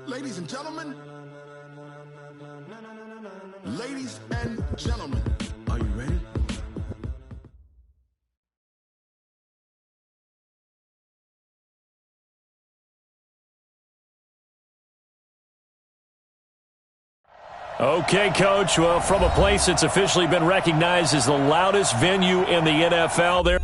Ladies and gentlemen, ladies and gentlemen, are you ready? Okay, Coach. Well, from a place that's officially been recognized as the loudest venue in the NFL, there.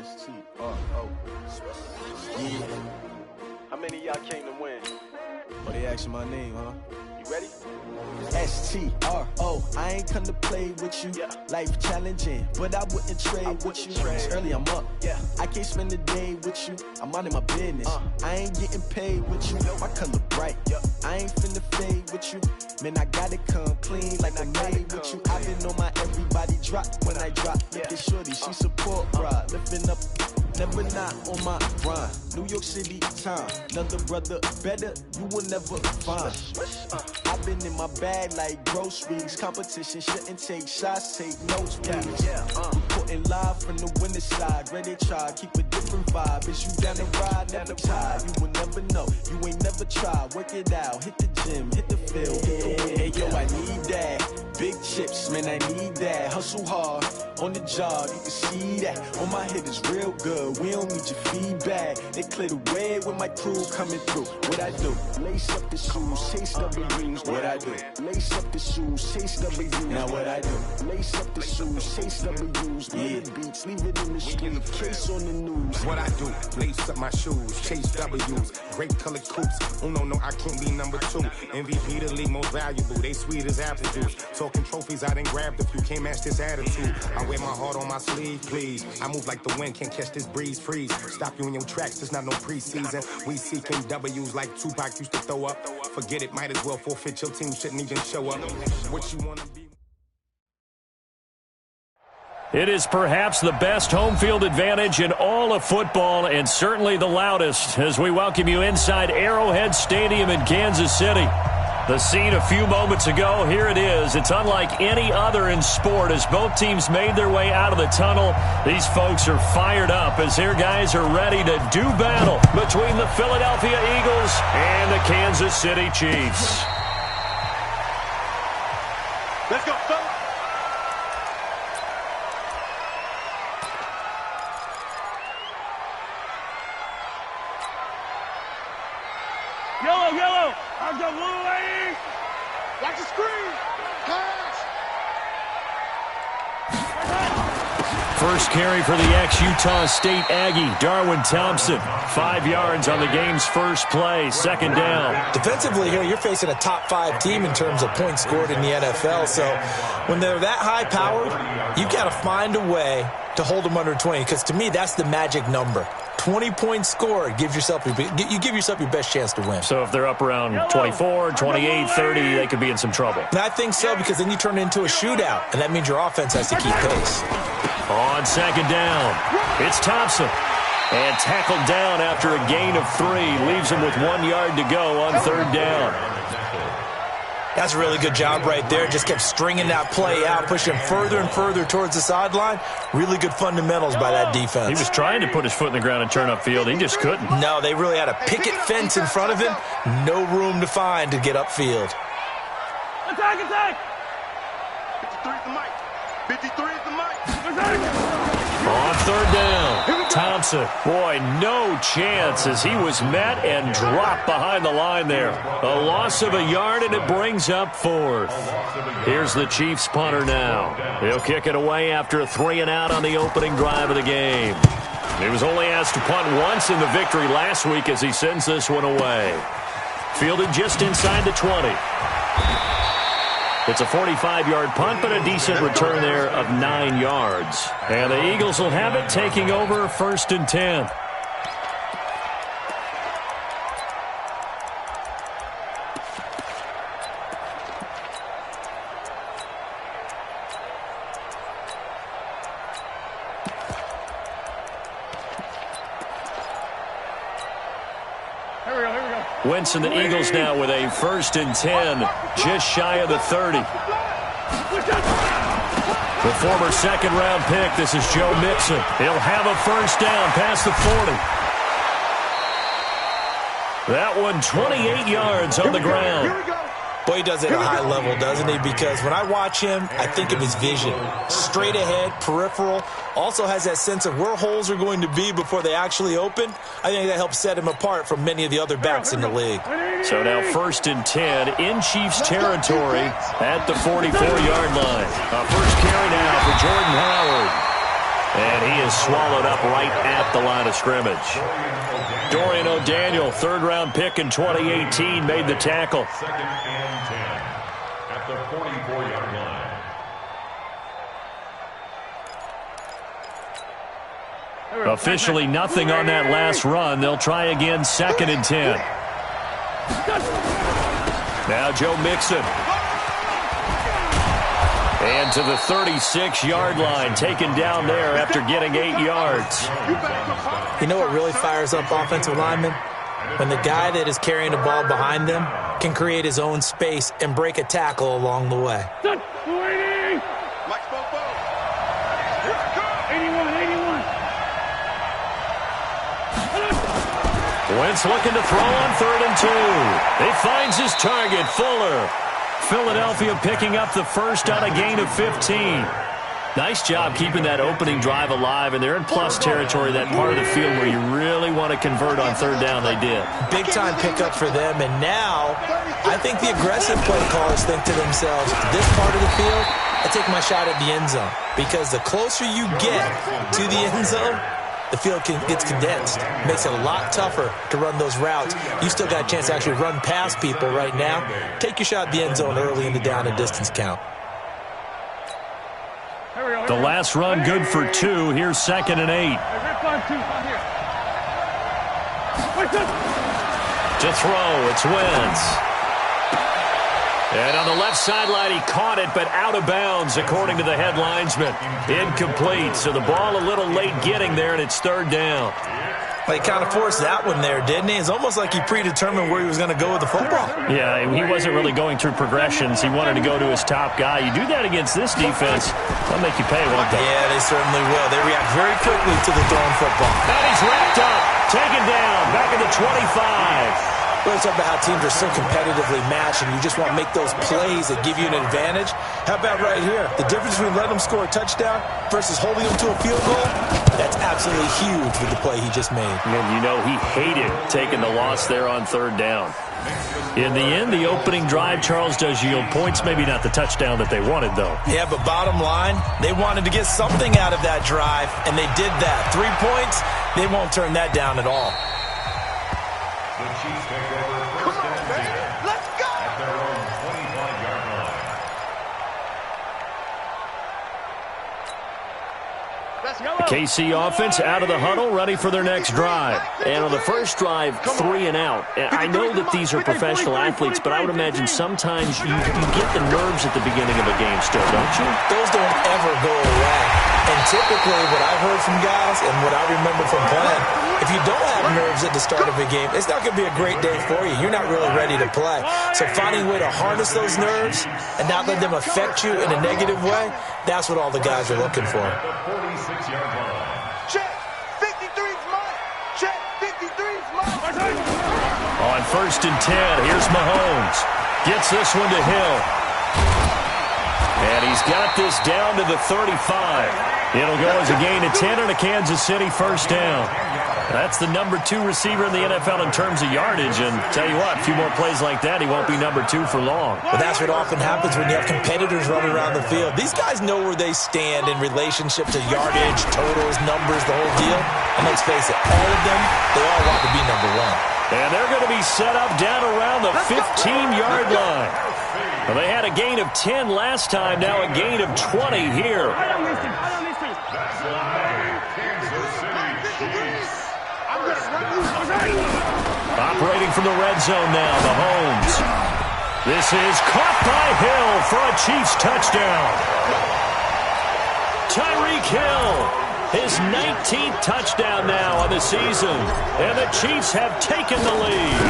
S-T-R-O. Yeah. How many of y'all came to win? Oh, they asking my name, huh? You ready? S-T-R-O. I ain't come to play with you. Yeah. Life challenging, but I wouldn't trade with you. It's early, I'm up. Yeah. I can't spend the day with you. I'm minding my business. I ain't getting paid with you. My color bright. Yeah. I ain't finna fade with you. Man, I gotta come clean like I'm made with you. I've been on my everybody drop when I drop. Look at shorty, she support ride. Lifting up, never not on my grind. New York City time. Another brother better, you will never find. I've been in my bag like groceries. Competition shouldn't take shots, take notes, please. Reporting live from the winning side. Ready to try, keep a different vibe. Is you down the ride, never tired. You will never know, you ain't never tried. Work it out, hit the gym, hit the field, hit the wind. Hey yo, I need that. Big chips, man, I need that. Hustle hard, on the job, you can see that. On my head is real good, we don't need your feedback. They clear the way with my crew coming through. What I do? Lace up the shoes, chase W's. What I do? Lace up the shoes, chase W's. Now what I do? Lace up the shoes, chase W's. Yeah, beats, leave it in the street, case on the news. What I do? Lace up my shoes, chase W's. Great colored coops. Oh no, I can't be number 2. MVP the league most valuable. They sweet as apple juice. Talking trophies, I done grabbed a few. Can't match this attitude. I wear my heart on my sleeve, please. I move like the wind, can't catch this breeze, freeze. Stop you in your tracks, there's not no preseason. We seeking W's like Tupac used to throw up. Forget it, might as well forfeit. Your team shouldn't even show up. What you wanna be? It is perhaps the best home field advantage in all of football, and certainly the loudest, as we welcome you inside Arrowhead Stadium in Kansas City. The scene a few moments ago, here it is. It's unlike any other in sport as both teams made their way out of the tunnel. These folks are fired up as their guys are ready to do battle between the Philadelphia Eagles and the Kansas City Chiefs. Let's go, fellas. Yellow, yellow. I've got blue lady. Watch the screen. Pass. First carry for the ex-Utah State Aggie, Darwin Thompson. 5 yards on the game's first play, second down. Defensively here, you're facing a top 5 team in terms of points scored in the NFL. So when they're that high-powered, you've got to find a way to hold them under 20, because to me, that's the magic number. 20 points scored, you give yourself your best chance to win. So if they're up around 24, 28, 30, they could be in some trouble. And I think so, because then you turn it into a shootout, and that means your offense has to keep pace. On second down, it's Thompson. And tackled down after a gain of 3. Leaves him with 1 yard to go on third down. That's a really good job right there. Just kept stringing that play out, pushing further and further towards the sideline. Really good fundamentals by that defense. He was trying to put his foot in the ground and turn upfield. He just couldn't. No, they really had a picket fence in front of him. No room to find to get upfield. Attack, attack. 53 is the mic. 53 is the mic. On third down, Thompson. Boy, no chance as he was met and dropped behind the line there. A loss of a yard, and it brings up fourth. Here's the Chiefs punter now. He'll kick it away after a 3-and-out on the opening drive of the game. He was only asked to punt once in the victory last week as he sends this one away. Fielded just inside the 20. It's a 45-yard punt, but a decent return there of 9 yards. And the Eagles will have it, taking over first and 10. Wentz and the Eagles now with a first and 10, just shy of the 30. The former second-round pick, this is Joe Mixon. He'll have a first down past the 40. That one 28 yards on the ground. Boy, he does it at a high level, doesn't he? Because when I watch him, I think of his vision. Straight ahead, peripheral. Also has that sense of where holes are going to be before they actually open. I think that helps set him apart from many of the other backs in the league. So now 1st and 10 in Chiefs territory at the 44-yard line. First carry now for Jordan Howard. And he is swallowed up right at the line of scrimmage. Dorian O'Daniel, 3rd-round pick in 2018, made the tackle. 2nd and 10 at the 44-yard line. Officially nothing on that last run. They'll try again, 2nd and 10. Now Joe Mixon. And to the 36-yard line, taken down there after getting 8 yards. You know what really fires up offensive linemen? When the guy that is carrying the ball behind them can create his own space and break a tackle along the way. 81. Wentz looking to throw on 3rd and 2. He finds his target, Fuller. Philadelphia picking up the first on a gain of 15. Nice job keeping that opening drive alive, and they're in plus territory, that part of the field where you really want to convert on 3rd down. They did. Big-time pickup for them, and now I think the aggressive play callers think to themselves, this part of the field, I take my shot at the end zone, because the closer you get to the end zone, the field gets condensed. Makes it a lot tougher to run those routes. You still got a chance to actually run past people right now. Take your shot at the end zone early in the down and distance count. The last run good for 2. Here's 2nd and 8. To throw, it's Wentz. And on the left sideline, he caught it, but out of bounds, according to the head linesman. Incomplete, so the ball a little late getting there, and it's 3rd down. Well, he kind of forced that one there, didn't he? It's almost like he predetermined where he was going to go with the football. Yeah, he wasn't really going through progressions. He wanted to go to his top guy. You do that against this defense, they'll make you pay, won't they? Yeah, they certainly will. They react very quickly to the thrown football. And he's wrapped up, taken down, back at the 25. We're talking about how teams are so competitively matched, and you just want to make those plays that give you an advantage. How about right here? The difference between letting them score a touchdown versus holding them to a field goal, that's absolutely huge with the play he just made. And you know he hated taking the loss there on 3rd down. In the end, the opening drive, Charles, does yield points. Maybe not the touchdown that they wanted, though. Yeah, but bottom line, they wanted to get something out of that drive, and they did that. 3 points, they won't turn that down at all. The Chiefs take over 1st and 10 Let's go! at their own 25-yard line. The KC offense out of the huddle, ready for their next drive. And on the first drive, 3 and out. I know that these are professional athletes, but I would imagine sometimes you get the nerves at the beginning of a game still, don't you? Those don't ever go away. And typically what I've heard from guys and what I remember from playing, if you don't have nerves at the start of a game, it's not going to be a great day for you. You're not really ready to play. So finding a way to harness those nerves and not let them affect you in a negative way, that's what all the guys are looking for. The 46-yard line. Check. 53's mine. Check. 53's mine. On 1st and 10, here's Mahomes. Gets this one to Hill. And he's got this down to the 35. It'll go as a gain of 10 and a Kansas City first down. That's the number 2 receiver in the NFL in terms of yardage. And tell you what, a few more plays like that, he won't be number 2 for long. But that's what often happens when you have competitors running around the field. These guys know where they stand in relationship to yardage, totals, numbers, the whole deal. And let's face it, all of them, they all want to be number 1. And they're going to be set up down around the 15-yard line. Well, they had a gain of 10 last time, now a gain of 20 here. Operating from the red zone now, Mahomes. This is caught by Hill for a Chiefs touchdown. Tyreek Hill, his 19th touchdown now on the season, and the Chiefs have taken the lead.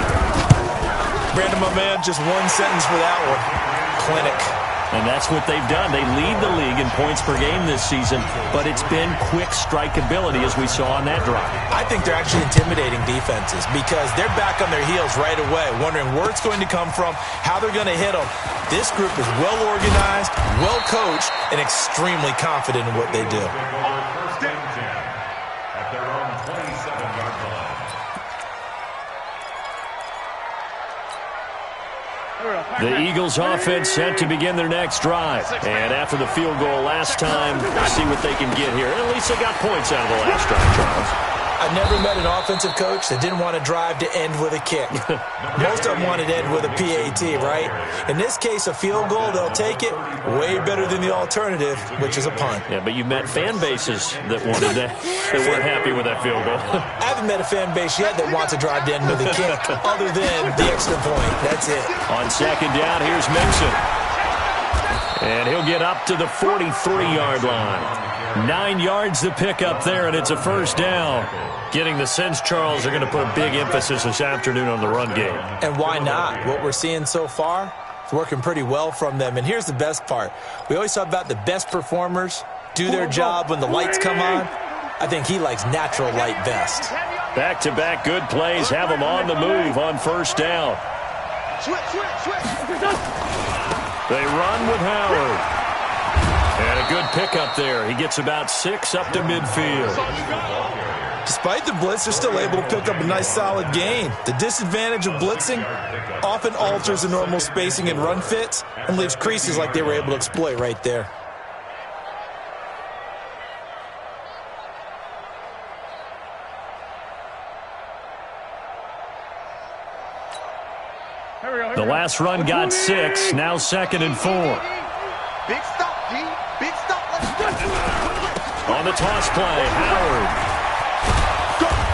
Brandon, my man, just one sentence for that one. Clinic. And that's what they've done. They lead the league in points per game this season, but it's been quick strikeability as we saw on that drive. I think they're actually intimidating defenses because they're back on their heels right away, wondering where it's going to come from, how they're going to hit them. This group is well organized, well coached, and extremely confident in what they do. At their own 27-yard line. The Eagles offense set to begin their next drive. And after the field goal last time, see what they can get here. At least they got points out of the last drive, Charles. I've never met an offensive coach that didn't want to drive to end with a kick. Most of them wanted to end with a PAT, right? In this case, a field goal, they'll take it way better than the alternative, which is a punt. Yeah, but you've met fan bases that wanted that weren't happy with that field goal. I haven't met a fan base yet that wants to drive to end with a kick, other than the extra point. That's it. On second down, here's Mixon. And he'll get up to the 43-yard line. 9 yards to pick up there, and it's a first down. Getting the sense, Charles, they're going to put a big emphasis this afternoon on the run game. And why not? What we're seeing so far is working pretty well from them. And here's the best part. We always talk about the best performers do their job when the lights come on. I think he likes natural light best. Back-to-back good plays have him on the move on first down. They run with Howard. And a good pickup there. He gets about 6 up to midfield. Despite the blitz, they're still able to pick up a nice solid gain. The disadvantage of blitzing often alters the normal spacing and run fits and leaves creases like they were able to exploit right there. The last run got 6, now 2nd and 4. Big stop, D. Big stop. On the toss play, Howard.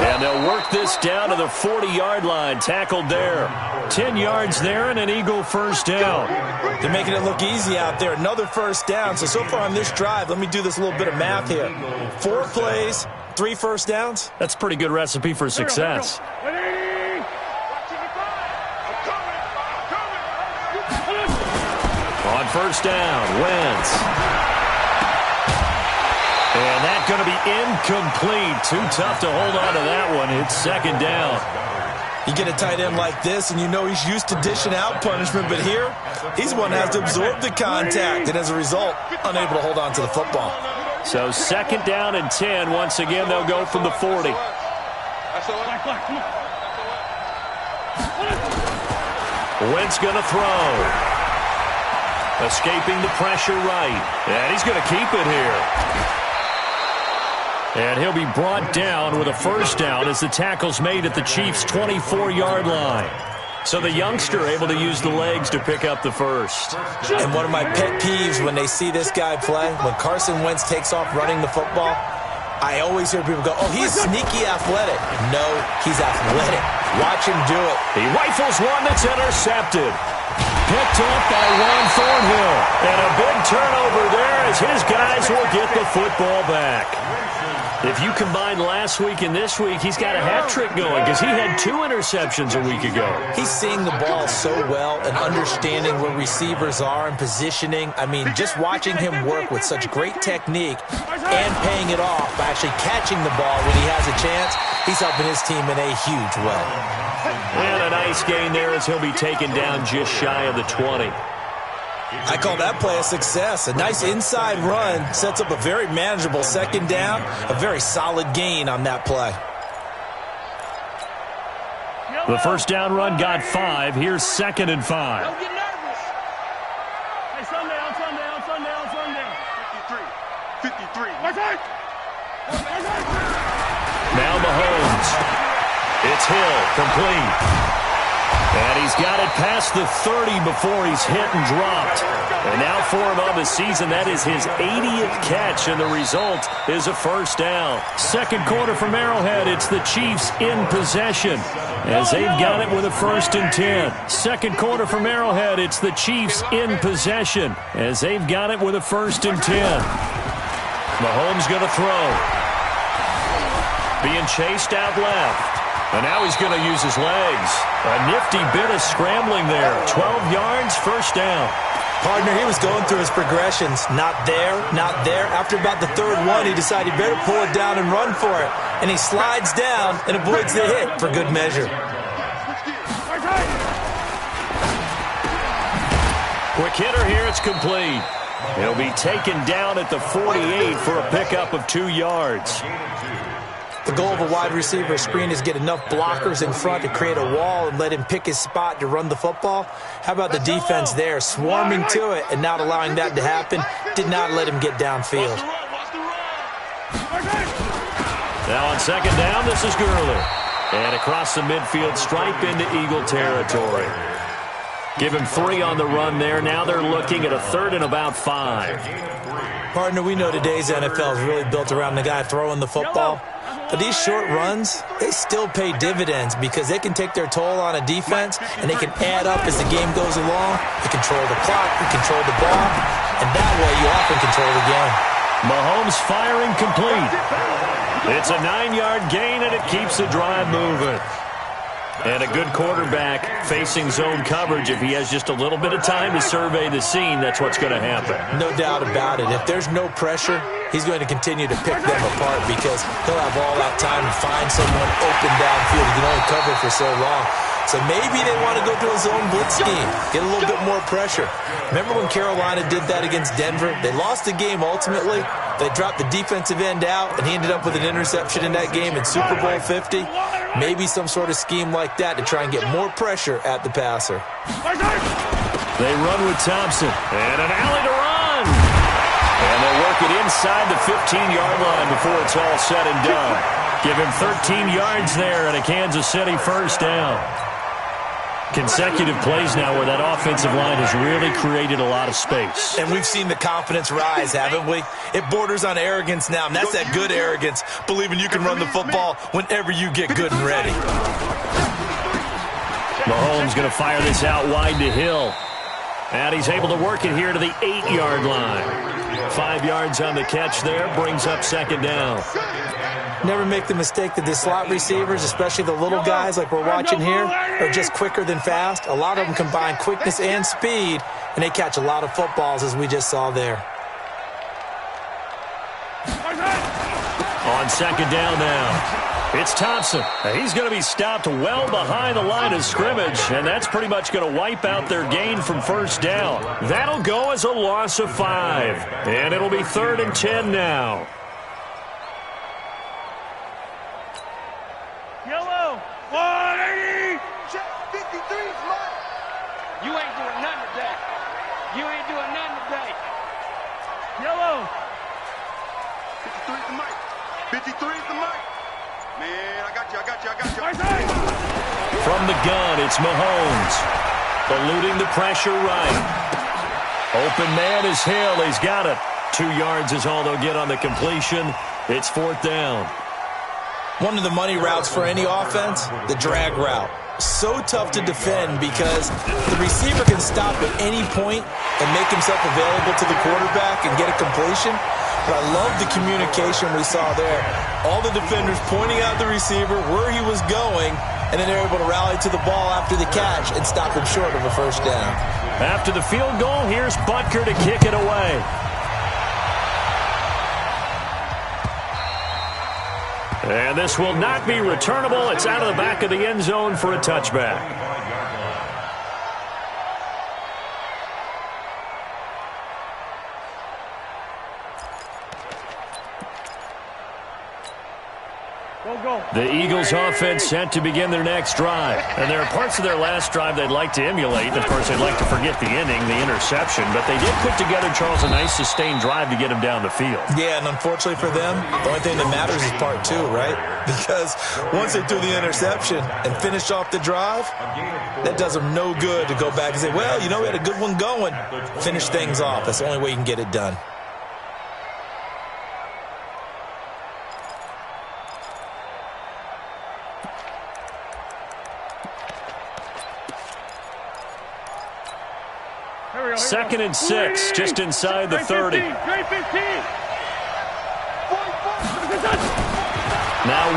And they'll work this down to the 40-yard line, tackled there. 10 yards there and an Eagle first down. They're making it look easy out there. Another first down. So far on this drive, let me do this little bit of math here. 4 plays, 3 first downs. That's a pretty good recipe for success. On first down, Wentz. And that's going to be incomplete. Too tough to hold on to that one. It's 2nd down. You get a tight end like this, and you know he's used to dishing out punishment, but here, he's the one that has to absorb the contact, and as a result, unable to hold on to the football. So 2nd down and 10. Once again, they'll go from the 40. Wentz going to throw. Escaping the pressure right. And he's going to keep it here. And he'll be brought down with a first down as the tackle's made at the Chiefs' 24-yard line. So the youngster able to use the legs to pick up the first. And one of my pet peeves when they see this guy play, when Carson Wentz takes off running the football, I always hear people go, oh, he's sneaky athletic. No, he's athletic. Watch him do it. He rifles one that's intercepted. Picked up by Ron Thornhill. And a big turnover there as his guys will get the football back. If you combine last week and this week, he's got a hat trick going because he had 2 interceptions a week ago. He's seeing the ball so well and understanding where receivers are and positioning. I mean, just watching him work with such great technique and paying it off by actually catching the ball when he has a chance, he's helping his team in a huge way. And a nice gain there as he'll be taken down just shy of the 20. I call that play a success. A nice inside run sets up a very manageable 2nd down, a very solid gain on that play. The first down run got 5. Here's 2nd and 5. Don't get nervous. Hey, sundown. 53. Now Mahomes. It's Hill, complete. And he's got it past the 30 before he's hit and dropped. And now for him on the season, that is his 80th catch, and the result is a first down. 2nd quarter from Arrowhead, it's the Chiefs in possession as they've got it with a 1st and 10. 2nd quarter from Arrowhead, it's the Chiefs in possession as they've got it with a 1st and 10. Mahomes going to throw. Being chased out left. And now he's going to use his legs. A nifty bit of scrambling there. 12 yards, first down. Partner, he was going through his progressions. Not there, not there. After about the third one, he decided he better pull it down and run for it. And he slides down and avoids the hit for good measure. Quick hitter here, it's complete. He'll be taken down at the 48 for a pickup of 2 yards. The goal of a wide receiver screen is get enough blockers in front to create a wall and let him pick his spot to run the football. How about the defense there, swarming to it and not allowing that to happen? Did not let him get downfield. Now on second down, this is Gurley. And across the midfield stripe into Eagle territory. Give him 3 on the run there. Now they're looking at a third and about 5. Partner, we know today's NFL is really built around the guy throwing the football. But these short runs, they still pay dividends because they can take their toll on a defense and they can add up as the game goes along. You control the clock, you control the ball, and that way you often control the game. Mahomes firing complete. It's a 9-yard gain, and it keeps the drive moving. And a good quarterback facing zone coverage. If he has just a little bit of time to survey the scene, that's what's going to happen. No doubt about it. If there's no pressure, he's going to continue to pick them apart because he'll have all that time to find someone open downfield. He can only cover for so long. So maybe they want to go to a zone blitz scheme, get a little bit more pressure. Remember when Carolina did that against Denver? They lost the game ultimately. They dropped the defensive end out, and he ended up with an interception in that game in Super Bowl 50. Maybe some sort of scheme like that to try and get more pressure at the passer. They run with Thompson, and an alley to run. And they'll work it inside the 15-yard line before it's all said and done. Give him 13 yards there and a Kansas City first down. Consecutive plays now where that offensive line has really created a lot of space. And we've seen the confidence rise, haven't we? It borders on arrogance now, and that's that good arrogance, believing you can run the football whenever you get good and ready. Mahomes going to fire this out wide to Hill. And he's able to work it here to the 8-yard line. 5 yards on the catch there, brings up second down. Never make the mistake that the slot receivers, especially the little guys like we're watching here, are just quicker than fast. A lot of them combine quickness and speed, and they catch a lot of footballs, as we just saw there. On second down now, it's Thompson. He's going to be stopped well behind the line of scrimmage, and that's pretty much going to wipe out their gain from first down. That'll go as a loss of 5, and it'll be 3rd and 10 now. Yellow, 180. Check 53's mine. You ain't doing nothing today. You ain't doing nothing today. Yellow. 53's the mic. 53's the mic. Man, I got you. From the gun, it's Mahomes. Eluding the pressure right. Open man is Hill. He's got it. 2 yards is all they'll get on the completion. It's 4th down. One of the money routes for any offense, the drag route. So tough to defend because the receiver can stop at any point and make himself available to the quarterback and get a completion. But I love the communication we saw there. All the defenders pointing out the receiver, where he was going, and then they're able to rally to the ball after the catch and stop him short of a first down. After the field goal, here's Butker to kick it away. And this will not be returnable. It's out of the back of the end zone for a touchback. The Eagles offense set to begin their next drive. And there are parts of their last drive they'd like to emulate. And, of course, they'd like to forget the inning, the interception. But they did put together, Charles, a nice sustained drive to get him down the field. Yeah, and unfortunately for them, the only thing that matters is part 2, right? Because once they threw the interception and finished off the drive, that does them no good to go back and say, well, you know, we had a good one going. Finish things off. That's the only way you can get it done. Second and 6, just inside the 30. Now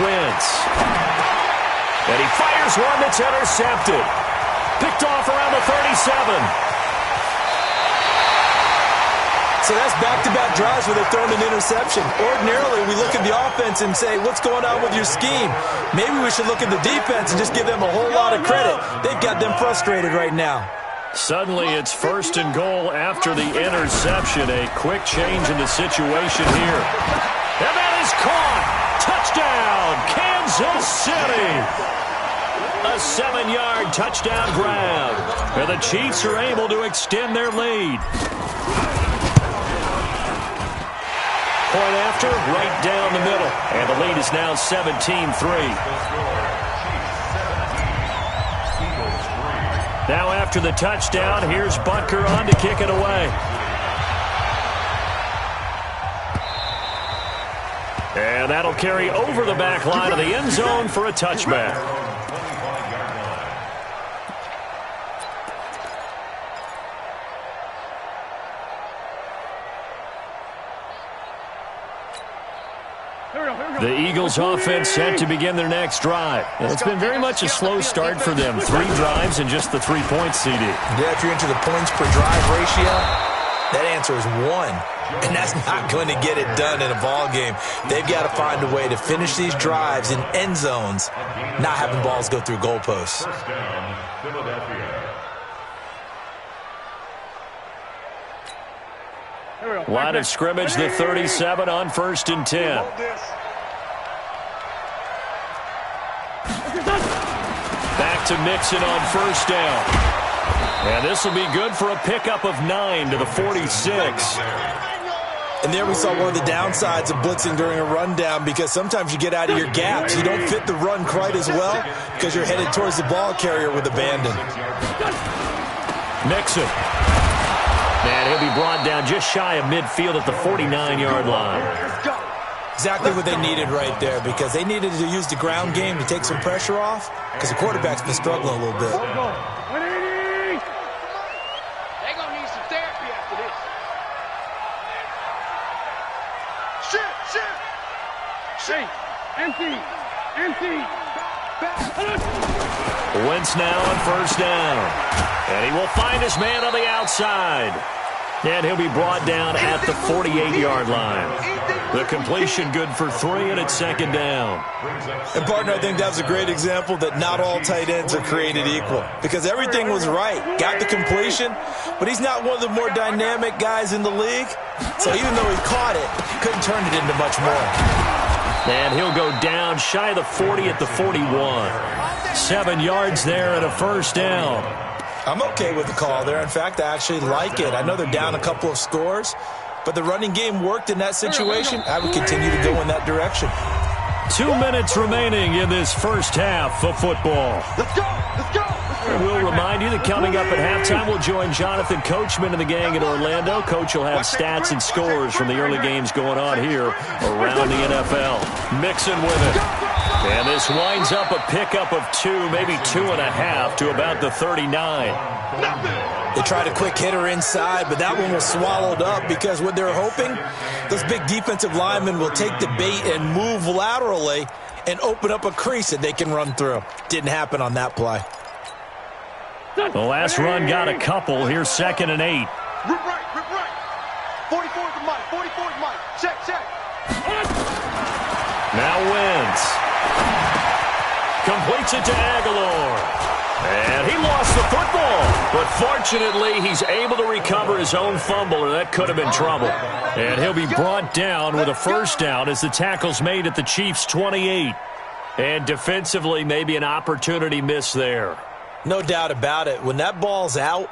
Wentz. And he fires one that's intercepted. Picked off around the 37. So that's back-to-back drives where they've thrown an interception. Ordinarily, we look at the offense and say, what's going on with your scheme? Maybe we should look at the defense and just give them a whole lot of credit. They've got them frustrated right now. Suddenly, it's 1st and goal after the interception. A quick change in the situation here. And that is caught. Touchdown, Kansas City. A 7-yard touchdown grab. And the Chiefs are able to extend their lead. Point after, right down the middle. And the lead is now 17-3. Now after the touchdown, here's Butker on to kick it away. And that'll carry over the back line of the end zone for a touchback. The Eagles offense set to begin their next drive. And it's been very much a slow start for them. 3 drives and just the 3 points, CD. Yeah, if you're into the points per drive ratio, that answer is 1. And that's not going to get it done in a ball game. They've got to find a way to finish these drives in end zones, not having balls go through goalposts. First down, Philadelphia. Line of scrimmage, the 37 on 1st and 10. Back to Mixon on 1st down. And this will be good for a pickup of 9 to the 46. And there we saw one of the downsides of blitzing during a rundown, because sometimes you get out of your gaps. You don't fit the run quite as well because you're headed towards the ball carrier with abandon. Mixon. And he'll be brought down just shy of midfield at the 49-yard line. Exactly what they needed right there, because they needed to use the ground game to take some pressure off, because the quarterback's been struggling a little bit. They're going to need some therapy after this. Shit. Empty. Wentz now on 1st down. And he will find his man on the outside. And he'll be brought down at the 48-yard line. The completion good for 3, and it's 2nd down. And, partner, I think that was a great example that not all tight ends are created equal, because everything was right. Got the completion, but he's not one of the more dynamic guys in the league. So even though he caught it, couldn't turn it into much more. And he'll go down shy of the 40 at the 41. 7 yards there and a 1st down. I'm okay with the call there. In fact, I actually like it. I know they're down a couple of scores, but the running game worked in that situation. I would continue to go in that direction. 2 minutes remaining in this first half of football. Let's go. We'll remind you that coming up at halftime, we'll join Jonathan Coachman and the gang in Orlando. Coach will have stats and scores from the early games going on here around the NFL. Mixon with it. And this winds up a pickup of 2, maybe 2.5 to about the 39. They tried a quick hitter inside, but that one was swallowed up, because what they're hoping, those big defensive linemen will take the bait and move laterally and open up a crease that they can run through. Didn't happen on that play. The last run got a couple. Here's 2nd and 8. Rip right. 44's the mic. Check. Now Wentz. Completes it to Aguilar. And he lost the football. But fortunately, he's able to recover his own fumble, or that could have been trouble. And he'll be brought down with a 1st down as the tackle's made at the Chiefs' 28. And defensively, maybe an opportunity miss there. No doubt about it. When that ball's out,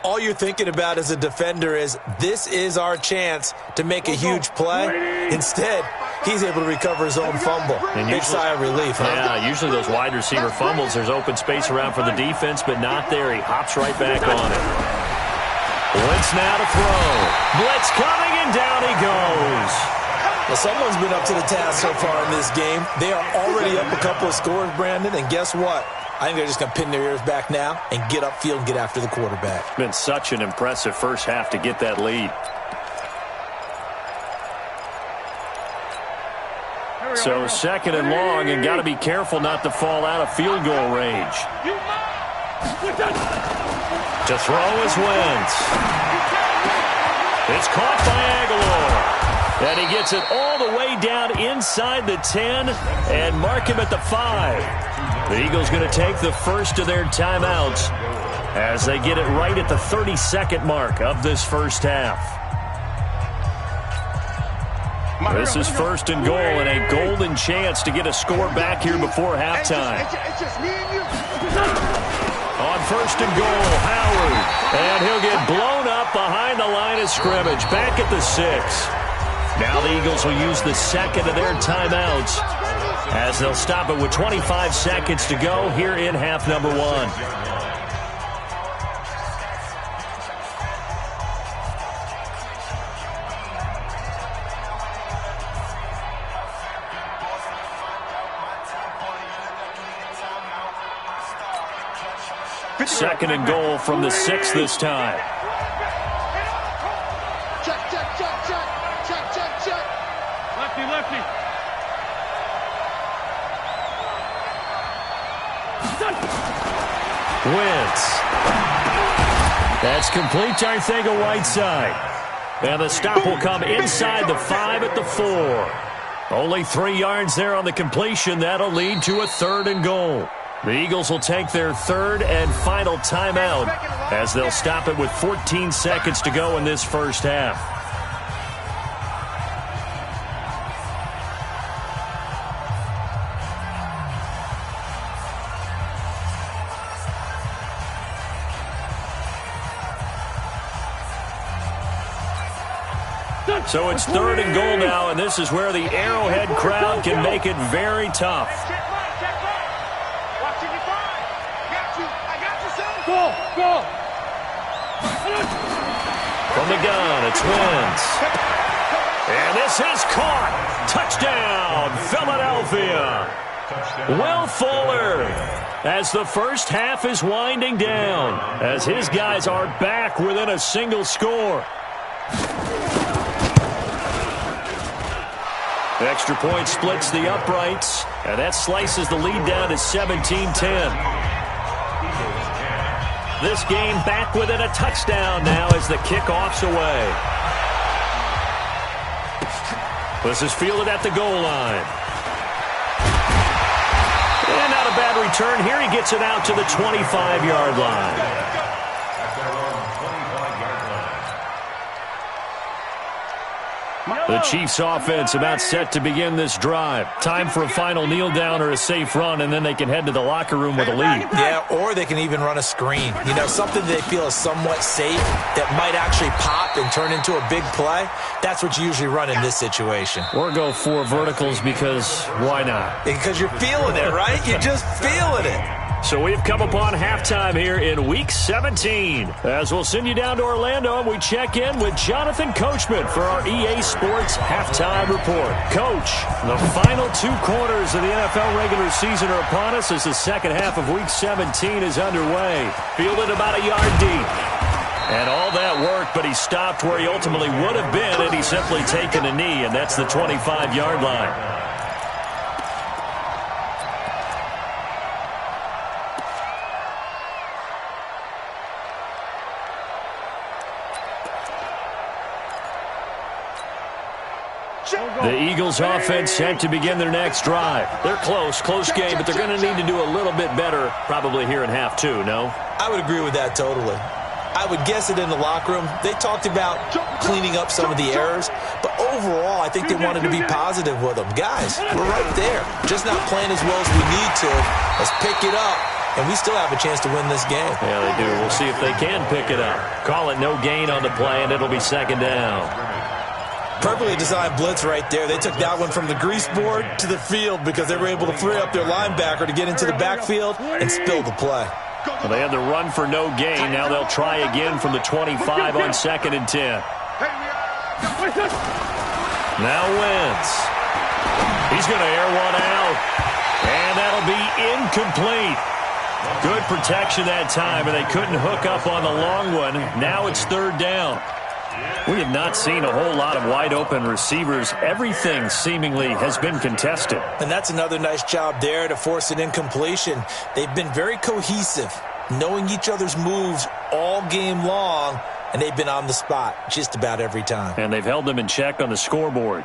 all you're thinking about as a defender is, this is our chance to make a huge play. Instead, he's able to recover his own fumble. And big sigh of relief, huh? Yeah, usually those wide receiver fumbles, there's open space around for the defense, but not there. He hops right back on it. Wentz now to throw. Blitz coming, and down he goes. Well, someone's been up to the task so far in this game. They are already up a couple of scores, Brandon, and guess what? I think they're just going to pin their ears back now and get upfield and get after the quarterback. It's been such an impressive first half to get that lead. So second and long, and got to be careful not to fall out of field goal range. To throw is Wentz. It's caught by Aguilar. And he gets it all the way down inside the 10 and mark him at the 5. The Eagles going to take the first of their timeouts as they get it right at the 30-second mark of this first half. This is first and goal and a golden chance to get a score back here before halftime. On first and goal, Howard. And he'll get blown up behind the line of scrimmage. Back at the 6. Now the Eagles will use the second of their timeouts as they'll stop it with 25 seconds to go here in half number 1. Second and goal from the 6 this time. Check. Lefty. Wentz. That's complete to Arcega-Whiteside. And the stop will come inside the 5 at the 4. Only 3 yards there on the completion. That'll lead to a third and goal. The Eagles will take their third and final timeout as they'll stop it with 14 seconds to go in this first half. So it's third and goal now, and this is where the Arrowhead crowd can make it very tough. Go! From the gun, it's Wentz. And this is caught. Touchdown, Philadelphia. Will Fuller, as the first half is winding down, as his guys are back within a single score. The extra point splits the uprights, and that slices the lead down to 17-10. This game back within a touchdown now as the kickoff's away. This is fielded at the goal line. And not a bad return here. He gets it out to the 25-yard line. The Chiefs offense about set to begin this drive. Time for a final kneel down or a safe run, and then they can head to the locker room with a lead. Yeah, or they can even run a screen. You know, something they feel is somewhat safe that might actually pop and turn into a big play. That's what you usually run in this situation. Or go 4 verticals because why not? Because you're feeling it, right? You're just feeling it. So we've come upon halftime here in Week 17. As we'll send you down to Orlando, and we check in with Jonathan Coachman for our EA Sports Halftime Report. Coach, the final 2 quarters of the NFL regular season are upon us as the second half of Week 17 is underway. Fielded about a yard deep. And all that worked, but he stopped where he ultimately would have been had he simply taken a knee, and that's the 25-yard line. The Eagles offense set to begin their next drive. They're close game, but they're going to need to do a little bit better probably here in half 2, no? I would agree with that totally. I would guess it in the locker room. They talked about cleaning up some of the errors, but overall I think they wanted to be positive with them. Guys, we're right there. Just not playing as well as we need to. Let's pick it up, and we still have a chance to win this game. Yeah, they do. We'll see if they can pick it up. Call it no gain on the play, and it'll be second down. Perfectly designed blitz right there. They took that one from the grease board to the field because they were able to free up their linebacker to get into the backfield and spill the play. Well, they had the run for no gain. Now they'll try again from the 25 on 2nd and 10. Now Wentz. He's going to air one out. And that'll be incomplete. Good protection that time, and they couldn't hook up on the long one. Now it's third down. We have not seen a whole lot of wide-open receivers. Everything seemingly has been contested. And that's another nice job there to force an incompletion. They've been very cohesive, knowing each other's moves all game long, and they've been on the spot just about every time. And they've held them in check on the scoreboard.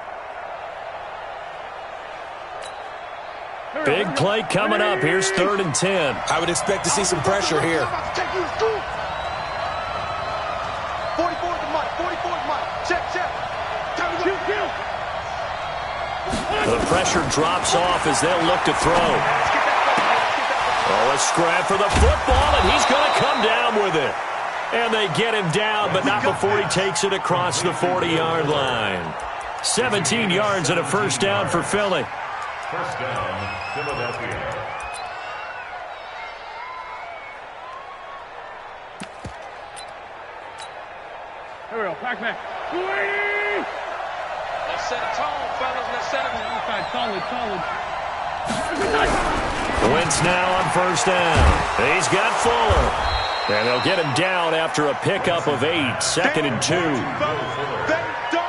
Big play coming up. Here's 3rd and 10. I would expect to see some pressure here. 44 is the mic. 44 is mic. Check. Time to go. The pressure drops off as they'll look to throw. Oh, a scrap for the football, and he's going to come down with it. And they get him down, but not before he takes it across the 40-yard line. 17 yards and a first down for Philly. First down, Philadelphia. Here we go. Back. Let's set a tone, fellas. Let's set a tone. Solid. Wentz now on first down. He's got Fuller. And they'll get him down after a pickup of 8. 2nd and 2. They don't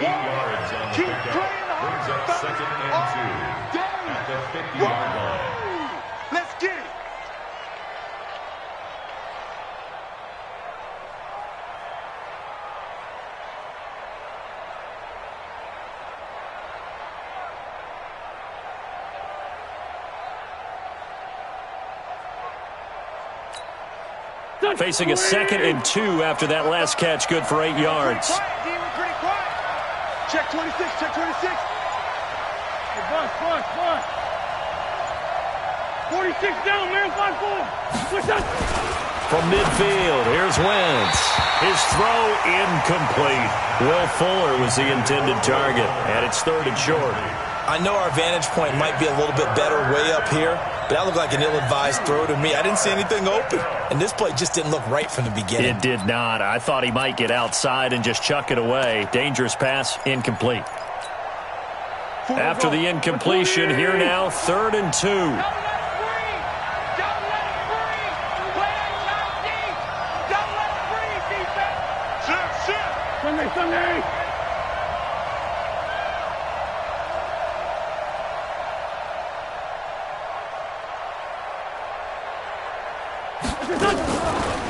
8 yards on the keep pickup. playing Brings up 2nd and 2 at the 50-yard line. Let's get it. Facing a 2nd and 2 after that last catch, good for 8 yards. Check 26. Hey, boss. 46 down, man. 5-4. Push up. From midfield, here's Wentz. His throw incomplete. Will Fuller was the intended target, and it's 3rd and short. I know our vantage point might be a little bit better way up here, but that looked like an ill-advised throw to me. I didn't see anything open, and this play just didn't look right from the beginning. It did not. I thought he might get outside and just chuck it away. Dangerous pass, incomplete. After the incompletion, here now, 3rd and 2. Don't let it breathe. Don't let it breathe. Play outside deep. Don't let it breathe, defense. Sit. Sunday.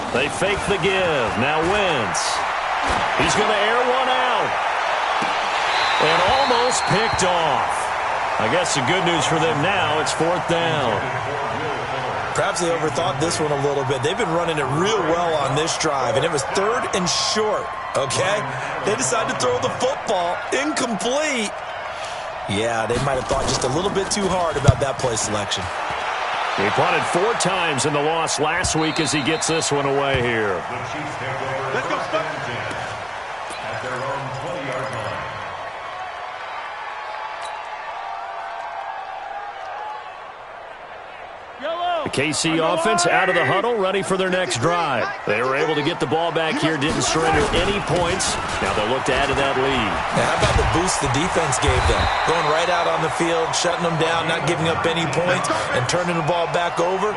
They fake the give. Now Wentz. He's going to air one out. And almost picked off. I guess the good news for them now, it's 4th down. Perhaps they overthought this one a little bit. They've been running it real well on this drive, and it was 3rd and short, okay? They decided to throw the football incomplete. Yeah, they might have thought just a little bit too hard about that play selection. He punted 4 times in the loss last week as he gets this one away here. The Chiefs take over. Let's go, at their own 20-yard line. The KC offense out of the huddle, ready for their next drive. They were able to get the ball back here, didn't surrender any points. Now they'll look to add to that lead. Now, how about the boost the defense gave them? Going right out on the field, shutting them down, not giving up any points, and turning the ball back over.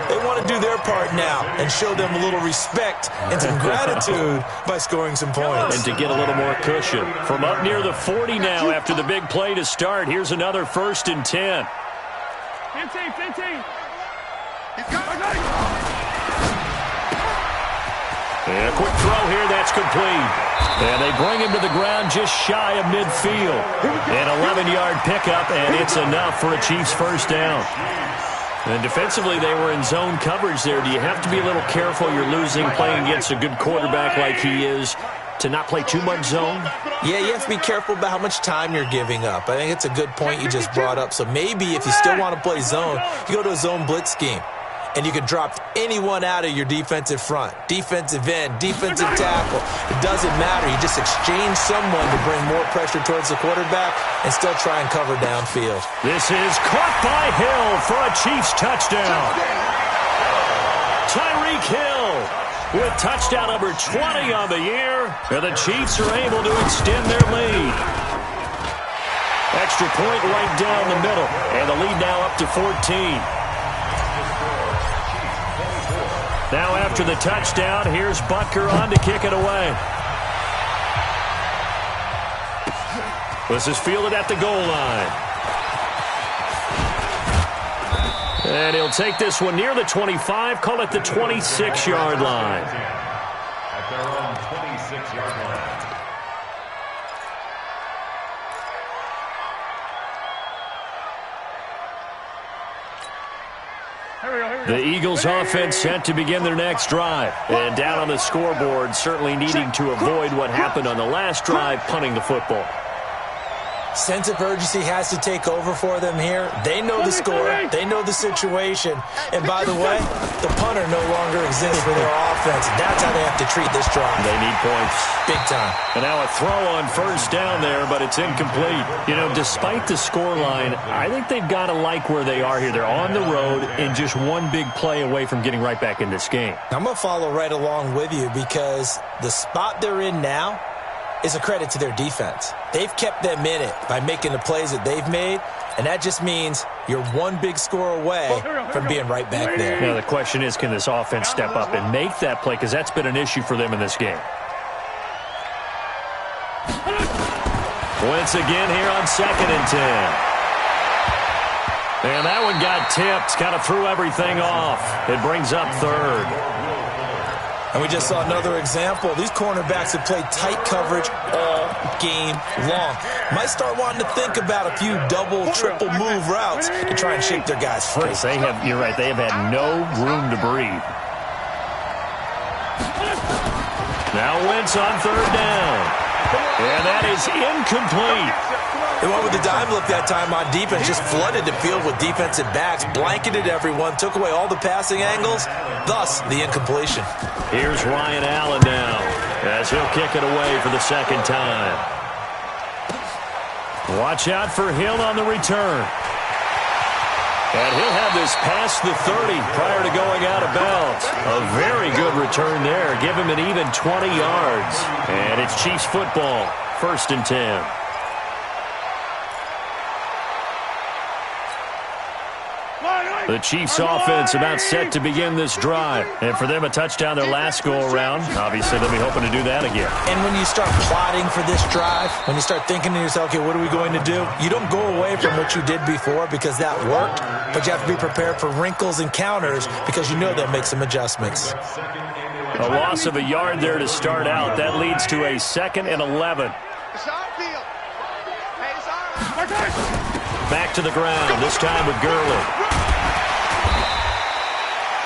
They want to do their part now and show them a little respect and some gratitude by scoring some points. And to get a little more cushion. From up near the 40 now after the big play to start, here's another 1st and 10. 15. And a quick throw here, that's complete. And they bring him to the ground just shy of midfield. An 11-yard pickup, and it's enough for a Chiefs first down. And defensively, they were in zone coverage there. Do you have to be a little careful? You're losing, playing against a good quarterback like he is, to not play too much zone? Yeah, you have to be careful about how much time you're giving up. I think it's a good point you just brought up. So maybe if you still want to play zone, you go to a zone blitz scheme. And you can drop anyone out of your defensive front, defensive end, defensive tackle. It doesn't matter. You just exchange someone to bring more pressure towards the quarterback and still try and cover downfield. This is caught by Hill for a Chiefs touchdown. Tyreek Hill with touchdown number 20 on the year. And the Chiefs are able to extend their lead. Extra point right down the middle. And the lead now up to 14. Now after the touchdown, here's Butker on to kick it away. This is fielded at the goal line. And he'll take this one near the 25, call it the 26-yard line. At their own 26-yard line. The Eagles offense set to begin their next drive. And down on the scoreboard, certainly needing to avoid what happened on the last drive, punting the football. Sense of urgency has to take over for them here. They know the score. They know the situation. And by the way, the punter no longer exists for their offense. That's how they have to treat this drive. They need points. Big time. And now a throw on first down there, but it's incomplete. You know, despite the scoreline, I think they've got to like where they are here. They're on the road and just one big play away from getting right back in this game. I'm going to follow right along with you because the spot they're in now is a credit to their defense. They've kept them in it by making the plays that they've made, and that just means you're one big score away from being right back there. Now the question is, can this offense step up and make that play? Because that's been an issue for them in this game. Once again here on 2nd and 10. And that one got tipped, kind of threw everything off. It brings up 3rd. And we just saw another example. These cornerbacks have played tight coverage all game long. Might start wanting to think about a few double, triple move routes to try and shake their guys free. They have, you're right, they have had no room to breathe. Now Wentz on 3rd down. And that is incomplete. They went with the dive look that time on defense, just flooded the field with defensive backs, blanketed everyone, took away all the passing angles, thus the incompletion. Here's Ryan Allen now, as he'll kick it away for the 2nd time. Watch out for Hill on the return. And he'll have this past the 30 prior to going out of bounds. A very good return there. Give him an even 20 yards. And it's Chiefs football, 1st and 10. The Chiefs offense about set to begin this drive. And for them, a touchdown their last go-around. Obviously, they'll be hoping to do that again. And when you start plotting for this drive, when you start thinking to yourself, okay, what are we going to do? You don't go away from what you did before because that worked, but you have to be prepared for wrinkles and counters because you know they'll make some adjustments. A loss of a yard there to start out. That leads to a 2nd and 11. Back to the ground, this time with Gurley.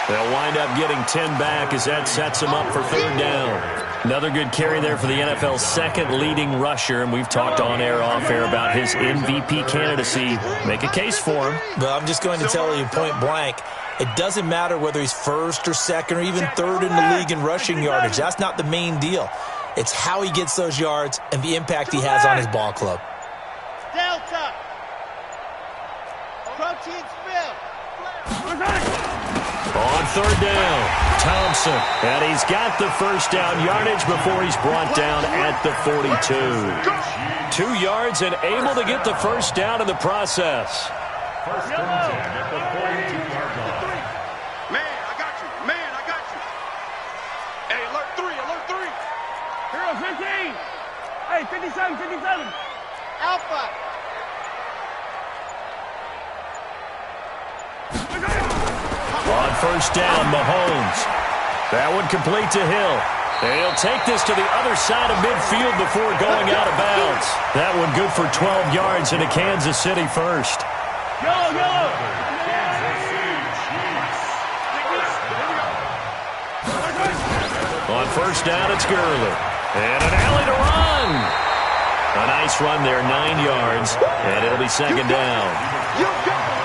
They'll wind up getting 10 back as that sets them up for 3rd down. Another good carry there for the NFL's 2nd leading rusher, and we've talked on air, off air about his MVP candidacy. Make a case for him. Well, I'm just going to tell you point blank, it doesn't matter whether he's 1st or 2nd or even 3rd in the league in rushing yardage. That's not the main deal. It's how he gets those yards and the impact he has on his ball club. Delta. Protein spill. On 3rd down, Thompson. And he's got the 1st down yardage before he's brought down at the 42. 2 yards and able to get the 1st down in the process. 1st and 10 at the 42-yard line. Man, I got you. Man, I got you. Hey, alert 3, alert 3. Hero 15. Hey, 57, 57. Alpha. On 1st down, Mahomes. That one complete to Hill. And he'll take this to the other side of midfield before going out of bounds. That one good for 12 yards into Kansas City 1st. Go, go. On 1st down, it's Gurley. And an alley to run. A nice run there, 9 yards. And it'll be 2nd down.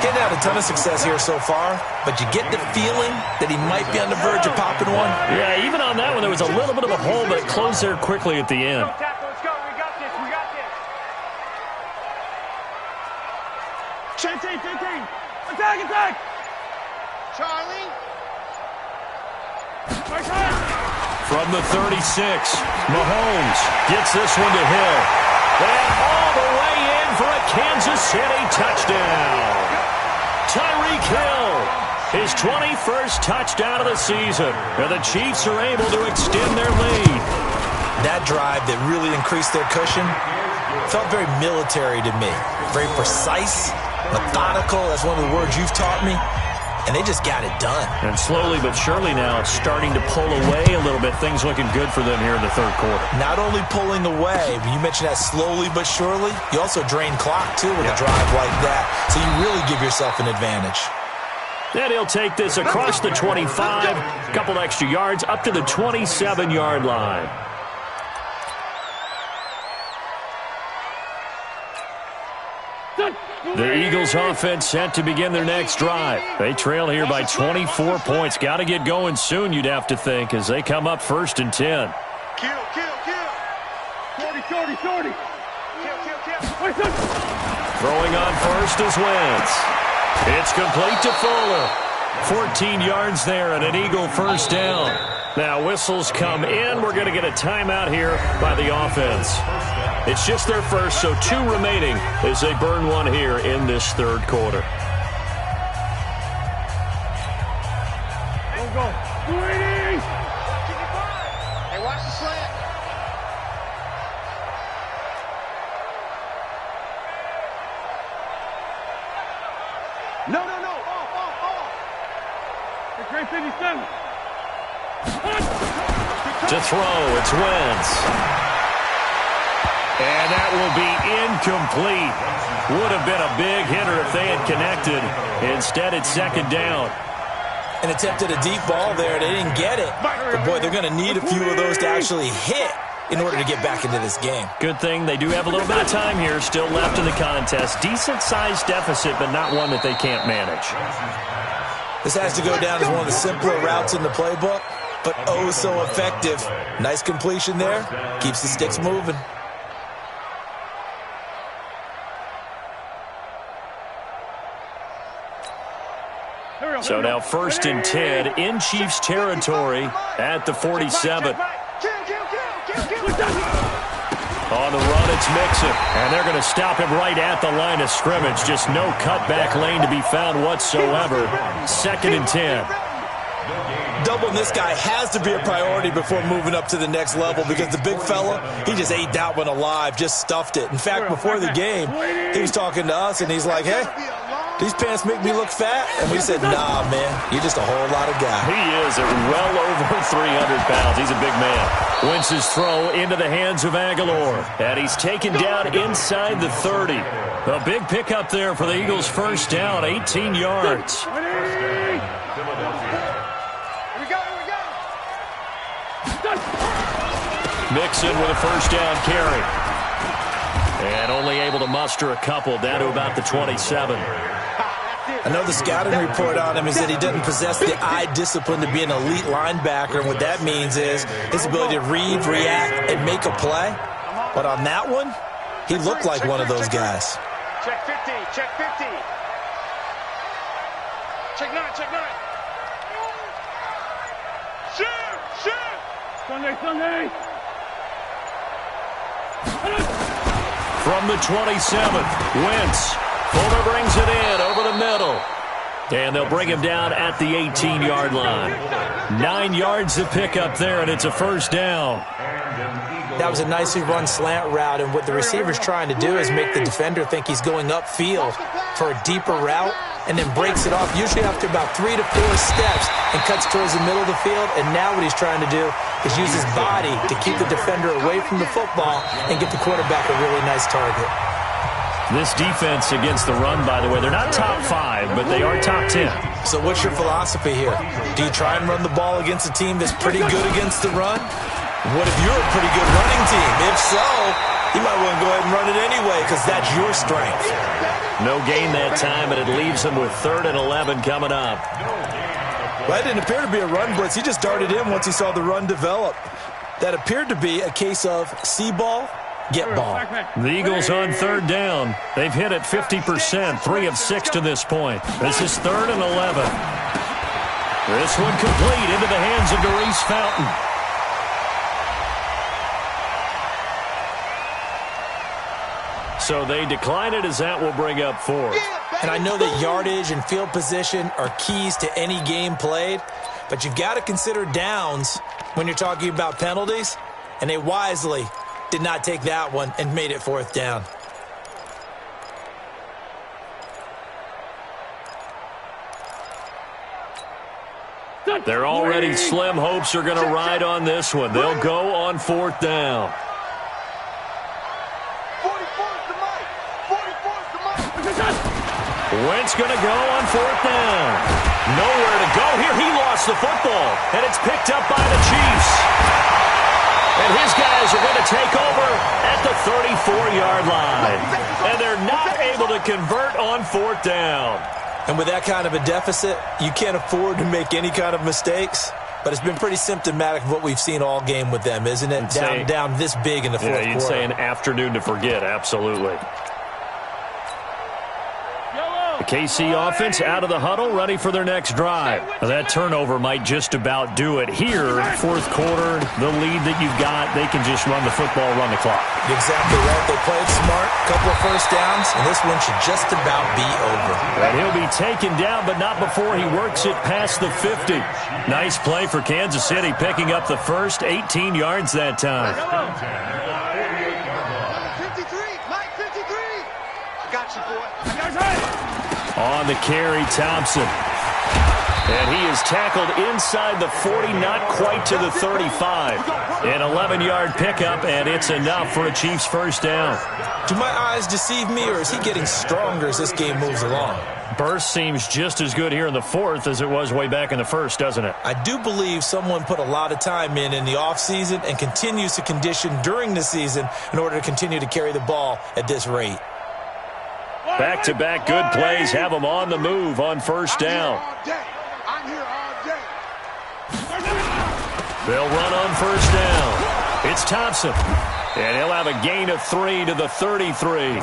Getting out a ton of success here so far, but you get the feeling that he might be on the verge of popping one. Yeah, even on that one, there was a little bit of a hole, but it closed there quickly at the end. Let's go. We got this. We got this. Chanting. Attack. Charlie. From the 36, Mahomes gets this one to Hill. And all the way in for a Kansas City touchdown. Tyreek Hill, his 21st touchdown of the season. And the Chiefs are able to extend their lead. That drive that really increased their cushion felt very military to me. Very precise, methodical. That's one of the words you've taught me. And they just got it done. And slowly but surely now it's starting to pull away a little bit. Things looking good for them here in the third quarter. Not only pulling away, but you mentioned that slowly but surely. You also drain clock, too, with a drive like that. So you really give yourself an advantage. And he'll take this across the 25, a couple extra yards, up to the 27-yard line. The Eagles offense set to begin their next drive. They trail here by 24 points. Got to get going soon, you'd have to think, as they come up 1st and 10. Kill. 40. Kill. Throwing on first is Wentz. It's complete to Fuller. 14 yards there and an Eagle first down. Now whistles come in. We're going to get a timeout here by the offense. It's just their first, so 2 remaining as they burn one here in this third quarter. Go. 280. Hey, watch the slant. No. Off. It's Ray 57. To throw, it's Wentz. And that will be incomplete. Would have been a big hitter if they had connected. Instead, it's 2nd down. And attempted a deep ball there. They didn't get it. But, boy, they're going to need a few of those to actually hit in order to get back into this game. Good thing they do have a little bit of time here still left in the contest. Decent-sized deficit, but not one that they can't manage. This has to go down as one of the simpler routes in the playbook, but oh so effective. Nice completion there. Keeps the sticks moving. So now 1st and 10 in Chiefs territory at the 47. On the run, it's Mixon. And they're going to stop him right at the line of scrimmage. Just no cutback lane to be found whatsoever. 2nd and 10. Doubling this guy has to be a priority before moving up to the next level because the big fella, he just ate that one alive, just stuffed it. In fact, before the game, he was talking to us, and he's like, hey, these pants make me look fat? And we said, nah, man, you're just a whole lot of guy. He is at well over 300 pounds. He's a big man. Wentz's throw into the hands of Aguilar. And he's taken down inside the 30. A big pickup there for the Eagles' first down, 18 yards. Mixon with a first down carry. And only able to muster a couple down to about the 27. I know the scouting report on him is that he doesn't possess the eye discipline to be an elite linebacker. And what that means is his ability to read, react, and make a play. But on that one, he looked like one of those guys. Check 50. Check 50. Check 9. Check 9. Shoot. Sunday. From the 27th, Wentz. Fuller brings it in over the middle. And they'll bring him down at the 18-yard line. 9 yards to pick up there, and it's a first down. That was a nicely run slant route, and what the receiver's trying to do is make the defender think he's going upfield for a deeper route, and then breaks it off, usually after about 3 to 4 steps, and cuts towards the middle of the field. And now what he's trying to do is use his body to keep the defender away from the football and get the quarterback a really nice target. This defense against the run, by the way, they're not top 5, but they are top 10. So what's your philosophy here? Do you try and run the ball against a team that's pretty good against the run? What if you're a pretty good running team? If so, you might want to go ahead and run it anyway because that's your strength. No gain that time, but it leaves them with 3rd and 11 coming up. Well, that didn't appear to be a run blitz. He just darted in once he saw the run develop. That appeared to be a case of see ball, get ball. The Eagles on 3rd down. They've hit it 50%, 3 of 6 to this point. This is 3rd and 11. This one complete into the hands of Maurice Fountain. So they decline it as that will bring up 4th. And I know that yardage and field position are keys to any game played, but you've got to consider downs when you're talking about penalties, and they wisely did not take that one and made it 4th down. Their already slim hopes are going to ride on this one. They'll go on 4th down. 44's the mic. 44's the mic. Wentz going to go on 4th down. Nowhere to go here. He lost the football, and it's picked up by the Chiefs. And his guys are going to take over at the 34-yard line. And they're not able to convert on 4th down. And with that kind of a deficit, you can't afford to make any kind of mistakes. But it's been pretty symptomatic of what we've sseen all game with them, isn't it? Down this big in the 4th quarter. Yeah, you'd say an afternoon to forget, absolutely. The KC offense out of the huddle, ready for their next drive. Now, that turnover might just about do it. Here, 4th quarter, the lead that you've got, they can just run the football, run the clock. Exactly right. They played smart, couple of 1st downs, and this one should just about be over. And he'll be taken down, but not before he works it past the 50. Nice play for Kansas City, picking up the first 18 yards that time. 53, Mike 53. I got you, boy. I got you. On the carry, Thompson. And he is tackled inside the 40, not quite to the 35. An 11-yard pickup, and it's enough for a Chiefs 1st down. Do my eyes deceive me, or is he getting stronger as this game moves along? Burst seems just as good here in the 4th as it was way back in the 1st, doesn't it? I do believe someone put a lot of time in the offseason and continues to condition during the season in order to continue to carry the ball at this rate. Back-to-back good plays have them on the move on 1st down. I'm here all day. They'll run on 1st down. It's Thompson. And he'll have a gain of 3 to the 33.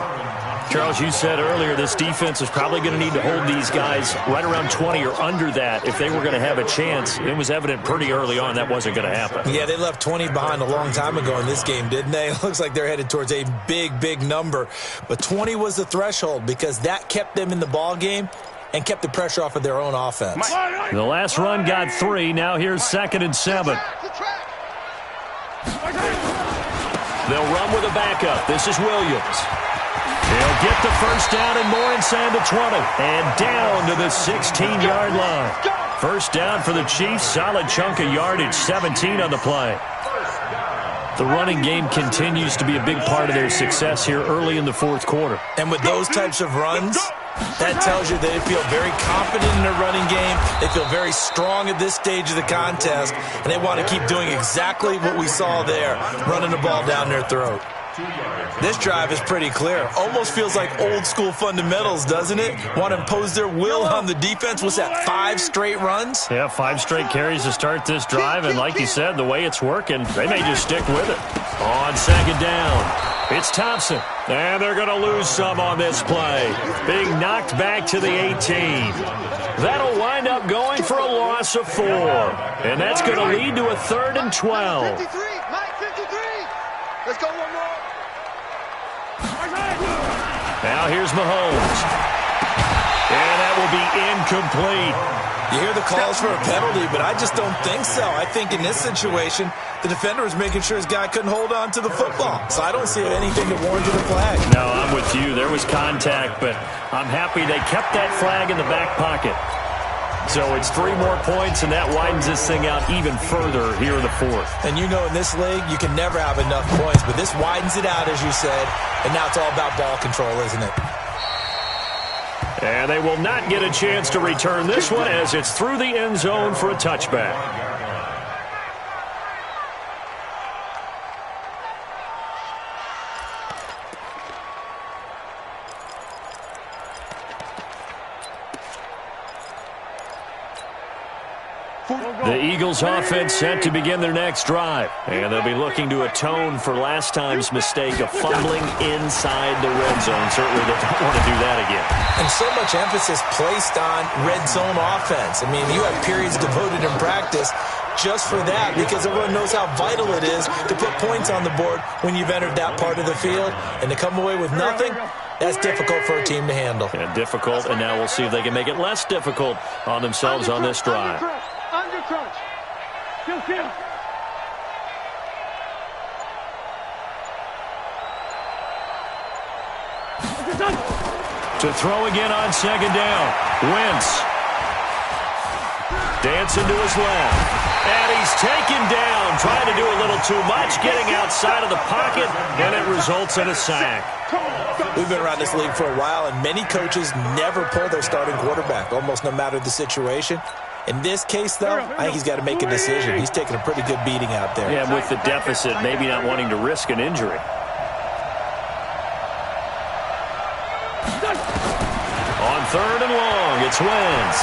Charles, you said earlier this defense is probably going to need to hold these guys right around 20 or under that if they were going to have a chance. It was evident pretty early on that wasn't going to happen. Yeah, they left 20 behind a long time ago in this game, didn't they? It looks like they're headed towards a big, big number. But 20 was the threshold because that kept them in the ball game and kept the pressure off of their own offense. The last run got 3. Now here's 2nd and 7. They'll run with a backup. This is Williams. He'll get the 1st down and more inside the 20. And down to the 16-yard line. 1st down for the Chiefs. Solid chunk of yardage. 17 on the play. The running game continues to be a big part of their success here early in the 4th quarter. And with those types of runs, that tells you they feel very confident in their running game. They feel very strong at this stage of the contest. And they want to keep doing exactly what we saw there, running the ball down their throat. This drive is pretty clear. Almost feels like old school fundamentals, doesn't it? Want to impose their will on the defense. What's that, 5 straight runs? Yeah, 5 straight carries to start this drive. And like you said, the way it's working, they may just stick with it. On 2nd down, it's Thompson. And they're going to lose some on this play. Being knocked back to the 18. That'll wind up going for a loss of 4. And that's going to lead to a 3rd and 12. 53, Mike 53. Let's go one more. Now here's Mahomes. And that will be incomplete. You hear the calls for a penalty, but I just don't think so. I think in this situation, the defender was making sure his guy couldn't hold on to the football. So I don't see anything that warranted a flag. No, I'm with you. There was contact, but I'm happy they kept that flag in the back pocket. So it's 3 more points, and that widens this thing out even further here in the 4th. And you know in this league, you can never have enough points, but this widens it out, as you said, and now it's all about ball control, isn't it? And they will not get a chance to return this one as it's through the end zone for a touchback. The Eagles offense set to begin their next drive. And they'll be looking to atone for last time's mistake of fumbling inside the red zone. Certainly they don't want to do that again. And so much emphasis placed on red zone offense. I mean, you have periods devoted in practice just for that because everyone knows how vital it is to put points on the board when you've entered that part of the field. And to come away with nothing, that's difficult for a team to handle. And difficult, and now we'll see if they can make it less difficult on themselves on this drive. Under crunch. Kill. To throw again on second down. Wentz. Dancing to his left. And he's taken down, trying to do a little too much, getting outside of the pocket, and it results in a sack. We've been around this league for a while, and many coaches never pull their starting quarterback, almost no matter the situation. In this case, though, I think he's got to make a decision. He's taking a pretty good beating out there. Yeah, with the deficit, maybe not wanting to risk an injury. On third and long, it's Wentz.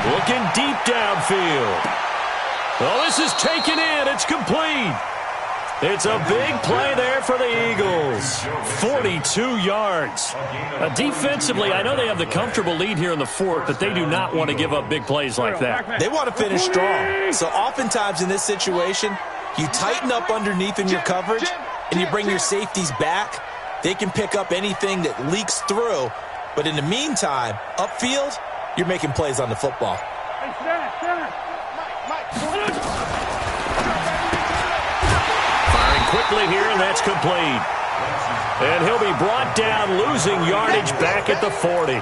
Looking deep downfield. Oh, this is taken in. It's complete. It's a big play there for the Eagles. 42 yards. Defensively, I know they have the comfortable lead here in the fourth, but they do not want to give up big plays like that. They want to finish strong. So oftentimes in this situation, you tighten up underneath in your coverage, and you bring your safeties back. They can pick up anything that leaks through. But in the meantime, upfield, you're making plays on the football. Firing quickly here, and that's complete. And he'll be brought down, losing yardage back at the 40.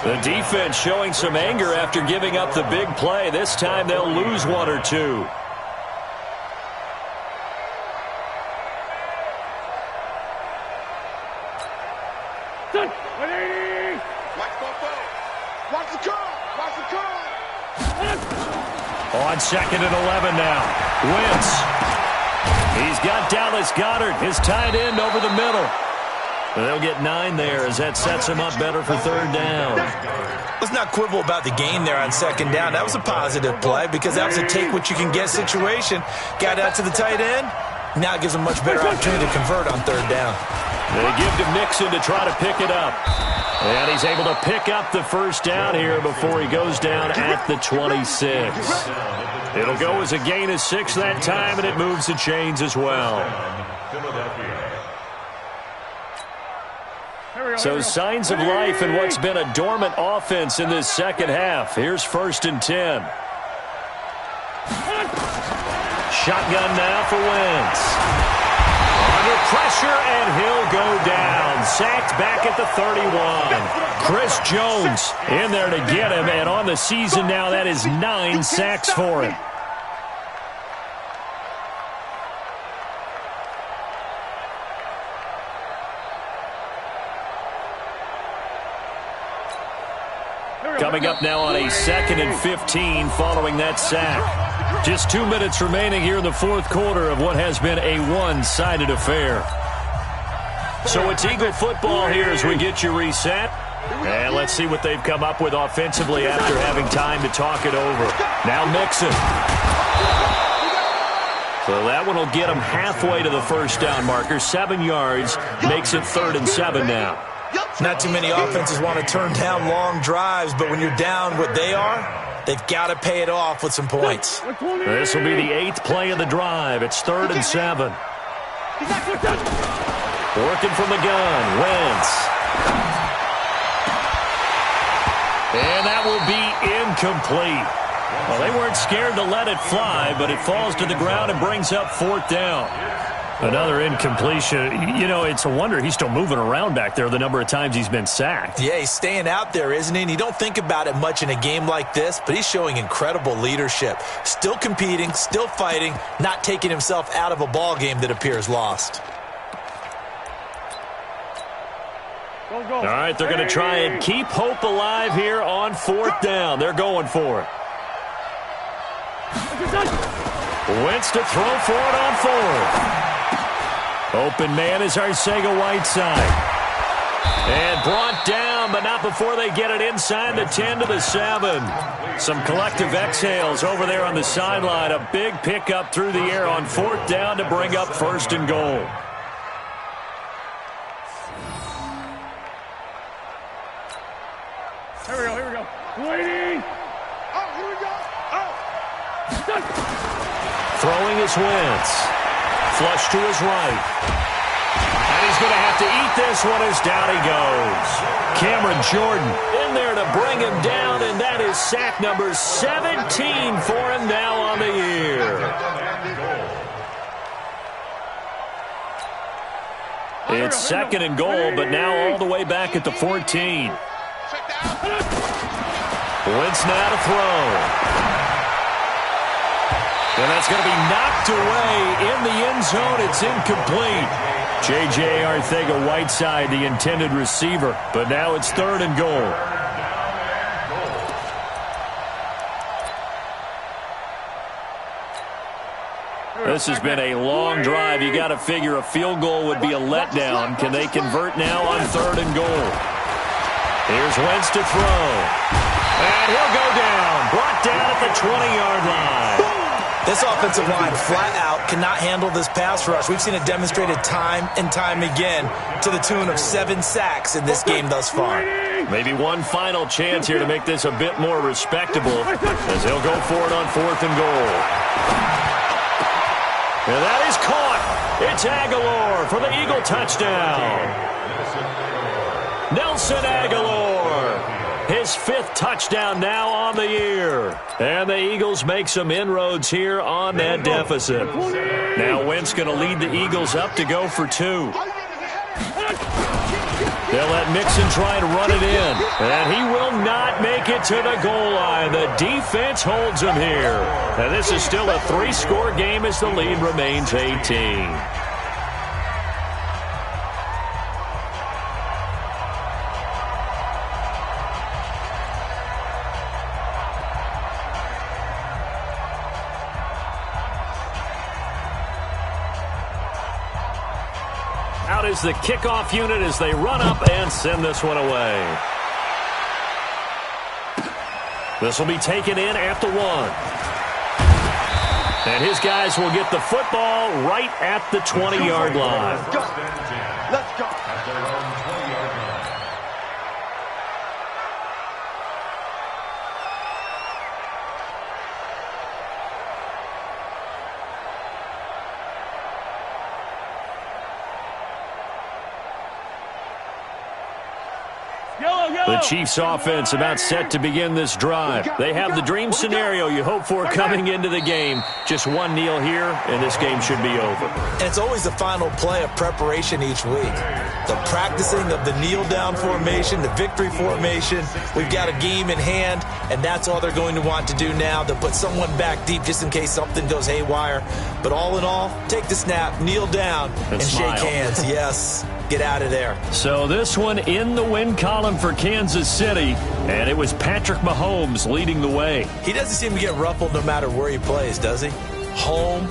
The defense showing some anger after giving up the big play. This time they'll lose one or two. On second and 11 now. Wentz. He's got Dallas Goedert, his tight end, over the middle. They'll get 9 there as that sets him up better for third down. Let's not quibble about the gain there on second down. That was a positive play because that was a take-what-you-can-get situation. Got out to the tight end. Now it gives him a much better opportunity to convert on third down. They give to Mixon to try to pick it up. And he's able to pick up the first down here before he goes down at the 26. It'll go as a gain of 6 that time, and it moves the chains as well. So signs of life in what's been a dormant offense in this second half. Here's first and 10. Shotgun now for Wentz. Under pressure, and he'll go down. Sacked back at the 31. Chris Jones in there to get him, and on the season now, that is 9 sacks for him. Coming up now on a 2nd and 15 following that sack. Just 2 minutes remaining here in the fourth quarter of what has been a one-sided affair. So it's Eagle football here as we get you reset. And let's see what they've come up with offensively after having time to talk it over. Now Mixon. So that one will get him halfway to the first down marker. 7 yards makes it 3rd and 7 now. Not too many offenses want to turn down long drives, but when you're down what they are, they've got to pay it off with some points. This will be the 8th play of the drive. It's 3rd and 7. Working from the gun, Wentz. And that will be incomplete. Well, they weren't scared to let it fly, but it falls to the ground and brings up 4th down. Another incompletion. You know, it's a wonder he's still moving around back there the number of times he's been sacked. Yeah, he's staying out there, isn't he? And you don't think about it much in a game like this, but he's showing incredible leadership. Still competing, still fighting, not taking himself out of a ball game that appears lost. All right, they're going to try and keep hope alive here on 4th down. They're going for it. Wentz to throw for it on 4th. Open man is Arcega-Whiteside. And brought down, but not before they get it inside the 10 to the 7. Some collective exhales over there on the sideline. A big pickup through the air on 4th down to bring up 1st and goal. Here we go. Waiting. Oh, here we go. Oh. Throwing is Wentz. Flush to his right. And he's going to have to eat this one as down he goes. Cameron Jordan in there to bring him down, and that is sack number 17 for him now on the year. It's second and goal, but now all the way back at the 14. Wentz now to throw. And that's going to be knocked away in the end zone. It's incomplete. J.J. Arcega-Whiteside, the intended receiver. But now it's third and goal. This has been a long drive. You got to figure a field goal would be a letdown. Can they convert now on third and goal? Here's Wentz to throw. And he'll go down. Brought down at the 20-yard line. This offensive line, flat out, cannot handle this pass rush. We've seen it demonstrated time and time again to the tune of 7 sacks in this game thus far. Maybe one final chance here to make this a bit more respectable as they'll go for it on fourth and goal. And that is caught. It's Aguilar for the Eagle touchdown. Nelson Aguilar, his 5th touchdown now on the year. And the Eagles make some inroads here on that deficit. Now Wentz going to lead the Eagles up to go for 2. They'll let Mixon try and run it in. And he will not make it to the goal line. The defense holds him here. And this is still a 3-score game as the lead remains 18. Out is the kickoff unit as they run up and send this one away. This will be taken in at the 1. And his guys will get the football right at the 20-yard line. Let's go. Let's go. At their own 20-yard line. The Chiefs offense about set to begin this drive. They have the dream scenario you hope for coming into the game. Just one kneel here, and this game should be over. And it's always the final play of preparation each week. The practicing of the kneel-down formation, the victory formation. We've got a game in hand, and that's all they're going to want to do now. They'll put someone back deep just in case something goes haywire. But all in all, take the snap, kneel down, and shake hands. Yes. Get out of there. So this one in the win column for Kansas City, and it was Patrick Mahomes leading the way. He doesn't seem to get ruffled no matter where he plays, does he? Home.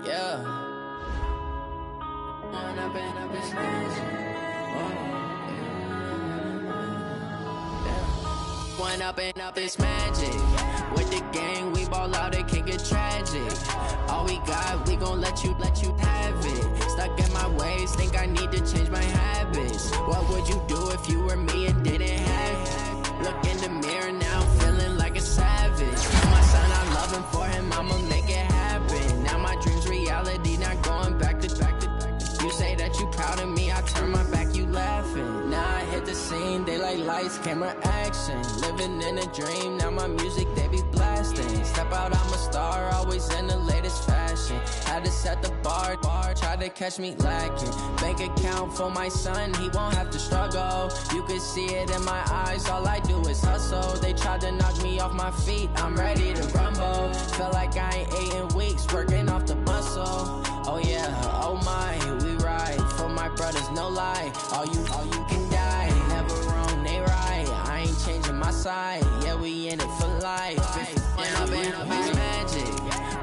Yeah. One up and up is magic. With the gang, we ball out, it can get tragic. All we got, we gon' let you have it. Stuck in my ways, think I need to change my habits. What would you do if you were me and didn't have it? Look in the mirror now, feeling like a savage. Tell my son I love him, for him I'ma make it happen. Now my dream's reality, not going back to back. You say that you proud of me, I turn my back, you laughing. Now I hit the scene, they like lights, camera, action. Living in a dream, now my music, they be blasting. Step out, I'm a star, always in the latest fashion. Had to set the bar, try to catch me lacking. Bank account for my son, he won't have to struggle. You can see it in my eyes, all I do is hustle. They tried to knock me off my feet, I'm ready to rumble. Feel like I ain't ate in weeks, working off the muscle. Oh yeah, oh my, we ride for my brothers, no lie. All you can die, never wrong, they right. I ain't changing my side, yeah, we in it for life. And up is magic.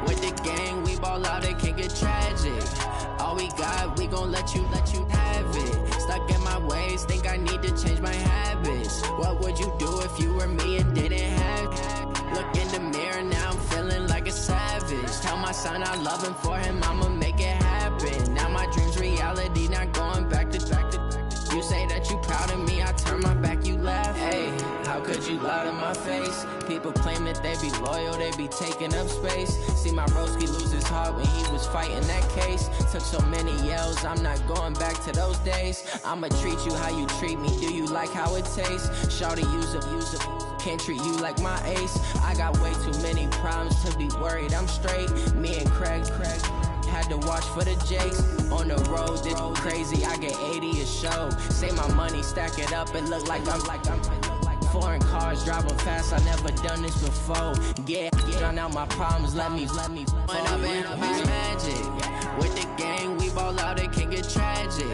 With the gang, we ball out, it can get tragic. All we got, we gon' let you have it. Stuck in my ways, think I need to change my habits. What would you do if you were me and didn't have it? Look in the mirror, now I'm feeling like a savage. Tell my son I love him, for him I'ma make it happen. Now my dream's reality, not going back to back. You say that you proud of me, I turn my back, you laugh. Hey, how could you lie to my face? People claim that they be loyal, they be taking up space. See my broski lose his heart when he was fighting that case. Took so many yells, I'm not going back to those days. I'ma treat you how you treat me, do you like how it tastes? Shawty, use it. Can't treat you like my ace. I got way too many problems to be worried. I'm straight. Me and Craig had to watch for the Jakes. On the road, this crazy. I get 80 a show. Say my money, stack it up, and look like I'm foreign cars driving fast. I never done this before. Get out my problems. Let me. When I've been up is magic. With the gang, we ball out. It can get tragic.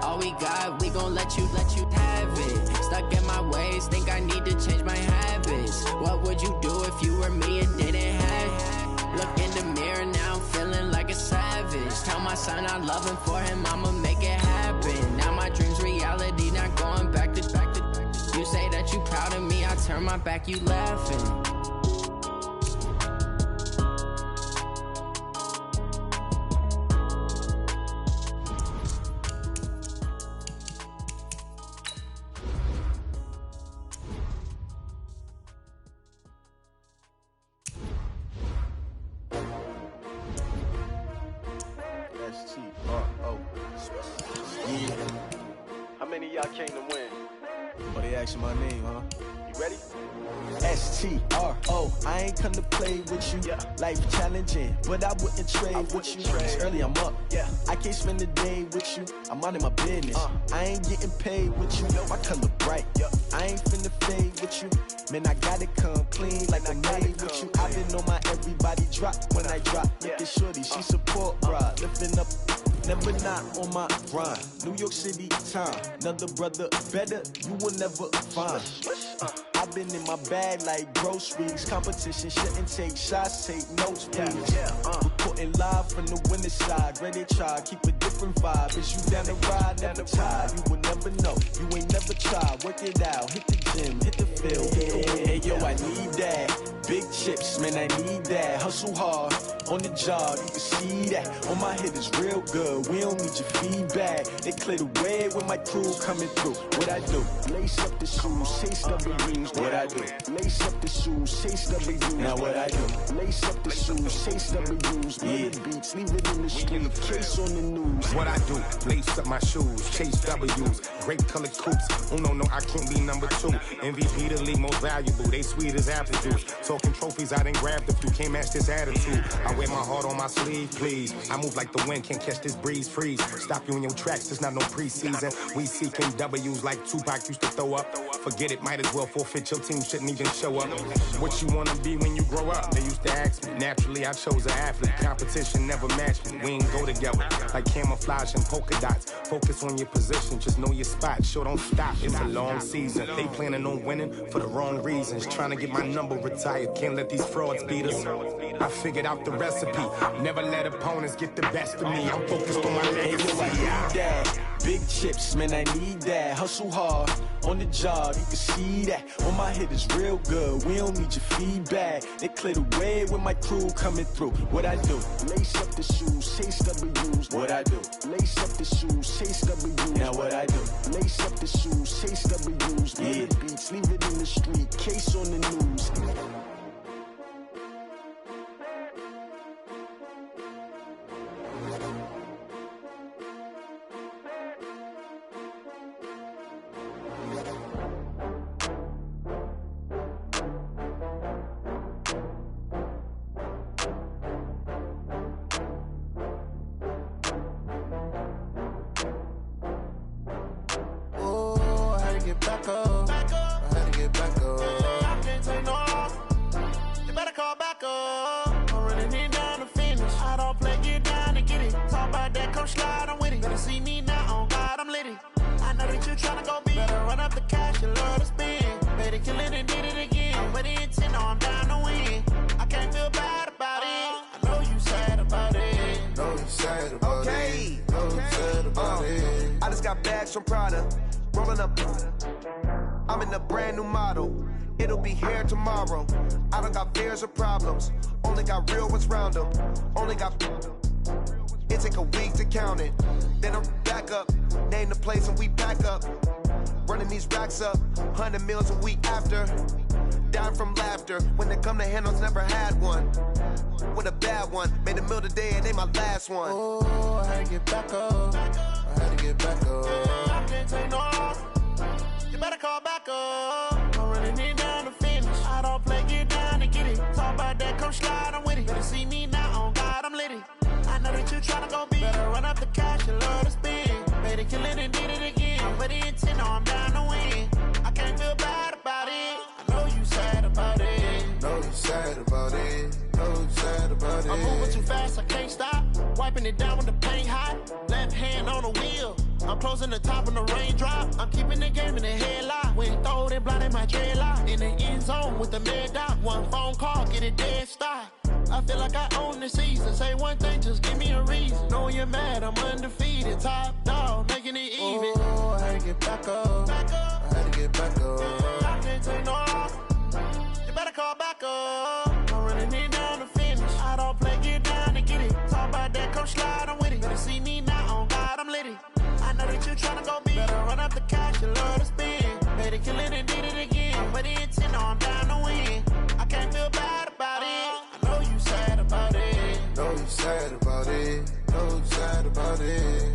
All we got, we gon' let you have it. Stuck in my ways, think I need to change my habits. What would you do if you were me and didn't have it? Look in the mirror now, I'm feeling like a savage. Tell my son I love him, for him I'ma make it happen. Now my dream's reality, not going back to. You say that you proud of me, I turn my back, you laughing. S-T-R-O. Yeah. How many of y'all came to win? Oh, they asking my name, huh? You ready? S-T-R-O. I ain't come to play with you. Life challenging, but I wouldn't trade with you. It's early, I'm up. I can't spend the day with you. I'm out of my business. I ain't getting paid with you. My color bright. I ain't finna fade with you. Man, I gotta come clean like I'm made with you. I've been on my everybody drop when I drop. Look at shorty, she support ride. Lifting up, never not on my grind. New York City time, another brother better, you will never find. I've been in my bag like groceries. Competition shouldn't take shots, take notes, please. Reporting live from the winning side. Ready to try, keep a different vibe. Is you down the ride, never tired. You will never know, you ain't never tried. Work it out, hit the gym, hit the field. Hey yo, I need that. Big chips, man, I need that. Hustle hard, on the job, you can see that. On my head is real good, we don't need your feedback. They clear the way with my crew coming through. What I do? Lace up the shoes, chase W's. What I do? Lace up the shoes, chase W's. Now what I do? Lace up the shoes, chase W's. Murder beats, leave it in the street, case on the news. What I do? Lace up my shoes, chase W's. Great colored coops. Oh no, I can't be number 2. MVP the league most valuable. They sweet as apple juice. Talking trophies, I done grabbed a few. Can't match this attitude. I wear my heart on my sleeve, please. I move like the wind, can't catch this breeze, freeze. Stop you in your tracks, there's not no preseason. We seeking W's like Tupac used to throw up. Forget it, might as well forfeit. Your team shouldn't even show up. What you wanna be when you grow up? They used to ask me. Naturally, I chose an athlete. Competition never matched me. We ain't go together like camouflage and polka dots. Focus on your position, just know your spot. Sure, don't stop. It's a long season. They planning on winning for the wrong reasons. Trying to get my number retired. Can't let these frauds beat us. I figured out the recipe. Never let opponents get the best of me. I'm focused on my legacy. Big chips, man, I need that. Hustle hard, on the job, you can see that. On my head is real good, we don't need your feedback. They clear the way with my crew coming through. What I do? Lace up the shoes, chase W's. What I do? Lace up the shoes, chase W's. Now what I do? Lace up the shoes, chase W's. Murder beats, leave it in the street, case on the news. Back up. I had to get back up. I can't take no loss. You better call back up. I'm running it down to finish. I don't play, get down to get it. Talk about that, come slide, I'm with it. Better see me now, on God, I'm litty. I know that you tryna go big. Better run up the cash, you love to spend. Better kill it and did it again. I'm with the intent, no, I'm down to win. I can't feel bad about it. I know you sad about it. Know you sad about it. Know you sad about it. I just got bags from Prada. Rolling up, I'm in a brand new model. It'll be here tomorrow. I don't got fears or problems. Only got real ones round them. Only got. It take a week to count it. Then I'm back up. Name the place and we pack up. Running these racks up. 100 meals a week after. Down from laughter. When they come to handles, never had one. With a bad one. Made a meal today and ain't my last one. Oh, I had to get back up. I had to get back up. I can't take no loss. You better call back up. I'm running it down the come slide, I'm with it. Better see me now, on God, I'm litty. I know that you tryna go big. Better run up the cash, you love to spend. Made it, kill it, and did it again. I'm with the intent, no, I'm down to win. I can't feel bad about it. I know you sad about it. Know you sad about it. Know you sad about it. I'm moving too fast, I can't stop. Wiping it down with the paint hot. Left hand on the wheel. I'm closing the top when the raindrop. I'm keeping the game in the headlock. When throw it, blinding my dreadlock. In the end zone with the mad dot. One phone call, get it dead stop. I feel like I own the season. Say one thing, just give me a reason. Knowing you're mad, I'm undefeated. Top dog, making it even. Oh, I had to get back up. I had to get back up. I can't take no off. You better call back up. I'm running it down to finish. I don't play, get down to get it. Talk about that, come slide, I'm with it. Better see me now, on God, I'm litty. I know that you tryna go big. Better run up the cash, you love to spend. Better kill it and did it again. But the intent, no, I'm down to win. I can't feel bad about it. I know you sad about it. Know you sad about it. Know you sad about it.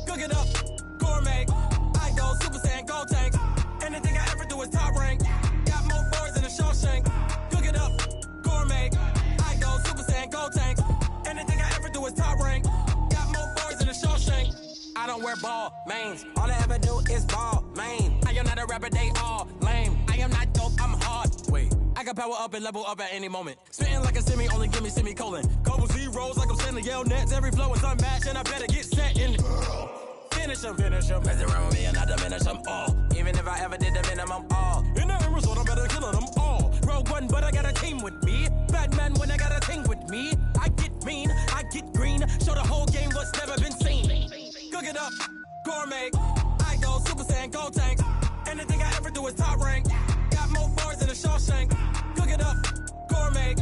Cook it up, gourmet. I go Super Saiyan, gold tank. Anything I ever do is top rank. Got more boards than a Shawshank. Cook it up, gourmet. I go Super Saiyan, gold tank. Anything I ever do is top rank. Got more boards than a Shawshank. I don't wear ball mains. All I ever do is ball main. I am not a rapper, they all lame. I am not dope, I'm hard. Wait, I can power up and level up at any moment. Spitting like a semi, only give me semicolon. Couple zeros like I'm sending yell nets. Every flow is unmatched and I better get set in. Finish him. Mess around with me and I diminish them all. Even if I ever did the minimum, all. In the end result, I'm better killing them all. Rogue One, but I got a team with me. Batman when I got a team with me. I get mean, I get green. Show the whole game what's never been seen. Cook it up, gourmet. I go Super Saiyan, gold tank. Anything I ever do is top rank. Got more bars than a Shawshank. Cook it up, gourmet.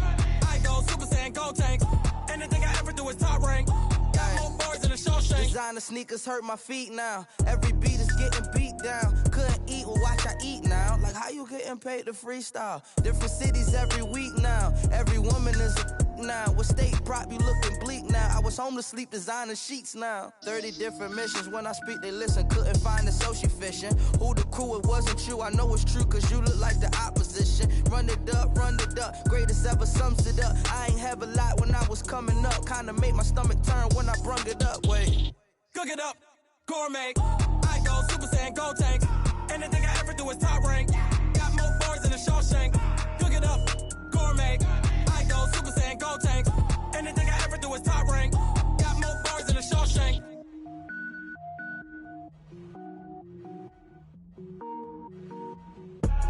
I go Super Saiyan, gold tank. Anything I ever do is top rank. Got more bars than a Shawshank. Designer sneakers hurt my feet now. Every beat is getting beat down. Couldn't eat, well watch I eat now. Like how you getting paid to freestyle? Different cities every week now. Every woman is a now. What state prop you looking bleak now? I was home to sleep designing sheets now. 30 different missions. When I speak they listen. Couldn't find it so she fishing. Who the crew, it wasn't you. I know it's true cause you look like the opposition. Run it up. Greatest ever sums it up. I ain't have a lot when I was coming up. Kinda made my stomach turn when I brung it up. Wait. Cook it up, gourmet. I go Super Saiyan, gold tank. Anything I ever do is top rank. Got more bars than a Shawshank. Cook it up, gourmet. I go Super Saiyan, gold tank. Anything I ever do is top rank. Got more bars than a Shawshank.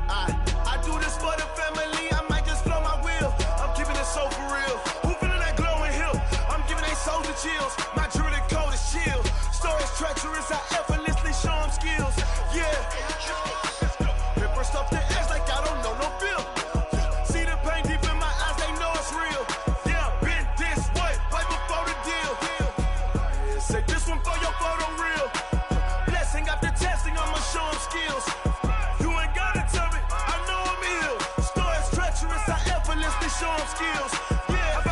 I do this for the family. I might just blow my wheel. I'm keeping it so for real. Who feeling that glowing hill? I'm giving they souls the chills. My jewelry cold is chill. Stories treacherous. I effortlessly show them skills. Yeah. Ripper stuff the edge like I don't know no feel. See the pain deep in my eyes. They know it's real. Yeah, been this way right before the deal. Say this one for your photo real. Blessing after testing. I'ma show them skills. Show them skills. Yeah,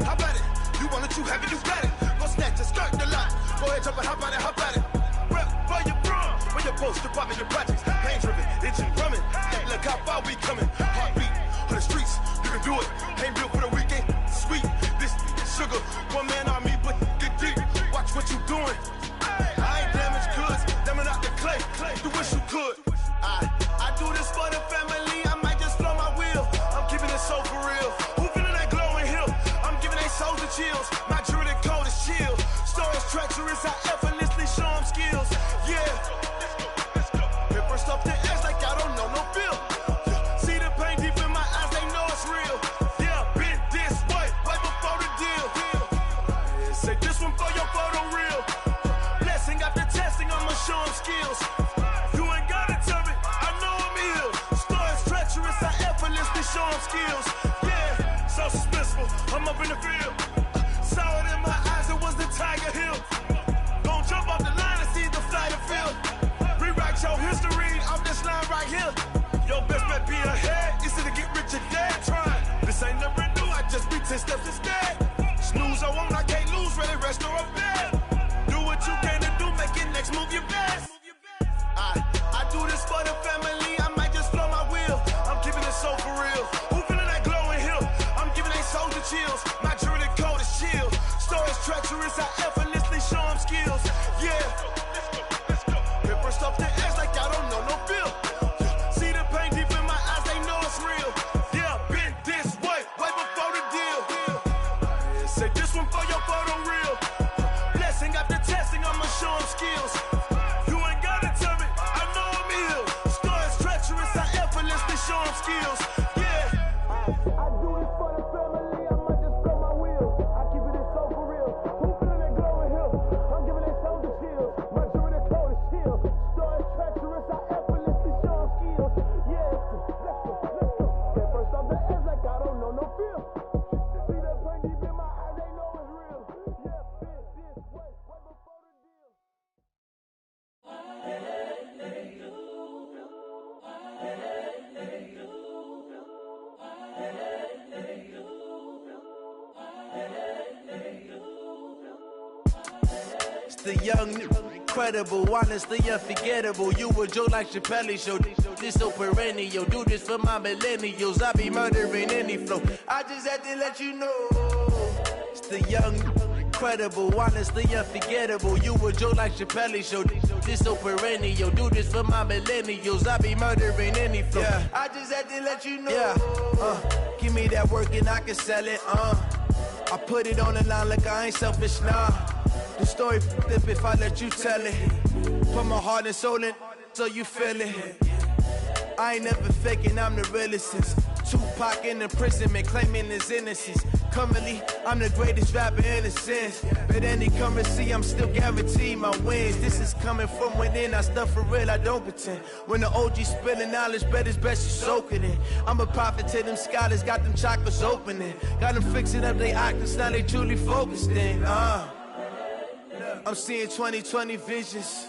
how about it? You want it, you have it, you got it. Go snatch and skirt the lot. Go ahead, jump it, how about it? Rep for your bro, for your post, your pop, and your projects. Pain driven, itching, drumming. Hey, look how far we coming. Heartbeat on the streets, you can do it. Ain't built for the weekend. Sweet, this sugar. One man army, but get deep. Watch what you doing. I ain't damaged goods, damn it out the clay. You wish you could. I do this for the family. I might just blow my wheel. I'm keeping it so for real. Who feeling that glowing hill? I'm giving they souls the chills. My jewelry cold is chill. Stories treacherous. I effortlessly show them skills. Yeah. Ripper stuff the edge like I don't know no feel. See the pain deep in my eyes. They know it's real. Yeah, been this way right before the deal. Say this one for your photo real. Blessing after testing. I'ma show them skills. You ain't gotta tell me. I know I'm ill. Stories treacherous. I effortlessly show them them skills. Yeah, so suspenseful, I'm up in the field. Saw it in my eyes, it was the Tiger Hill. Gon' jump off the line and see the flight of field. Rewrite your history off this line right here. Your best bet be ahead, easy to get rich or dead trying. This ain't never new, I just be 10 steps instead. Snooze I won't, I can't lose, ready, rest or a bed. Do what you can to do, make your next move your best. I do this for the family, I might just flow my wheel. I'm keeping it so for real. Who feeling that glowing hill? I'm giving they soldier chills. My jewelry code is chill. Stories treacherous, I effortlessly show them skills. Yeah. Paper stuff the edge like I don't know no feel. See the pain deep in my eyes, they know it's real. Yeah, been this way before the deal. Say this one for your photo reel. Blessing after testing, I'ma show them skills. You ain't gotta tell me, I know I'm ill. Stories treacherous, I effortlessly show them skills. Yeah. I do this for the family, I might just blow my wheel. I keep it so for real. Who feeling that glowing hill? I'm giving it soldier chills. My jewelry code is chill. Stories treacherous, I effortlessly show them skills. Yeah, let's go. Get first off the edge like I don't know no feel. See the pain deep in my eyes, they know it's real. Yeah, been this way before the deal. It's the young, incredible, honestly unforgettable. You a Joe like Chappelle show. This so perennial. Do this for my millennials. I be murdering any flow. I just had to let you know. It's the young, incredible, honestly unforgettable. You a Joe like Chappelle show. This so perennial. Do this for my millennials. I be murdering any flow. Yeah. I just had to let you know. Yeah. Give me that work and I can sell it. I put it on the line like I ain't selfish, nah. The story flip if I let you tell it. Put my heart and soul in so you feel it. I ain't never faking, I'm the realest since Tupac in imprisonment, claiming his innocence. Currently, I'm the greatest rapper in a sense. But any currency, I'm still guaranteed my wins. This is coming from within, I stuff for real, I don't pretend. When the OG spilling knowledge, bet it's best you soak it in. I'm a prophet to them scholars, got them chakras opening. Got them fixing up they octaves, now they truly focused in. I'm seeing 2020 visions.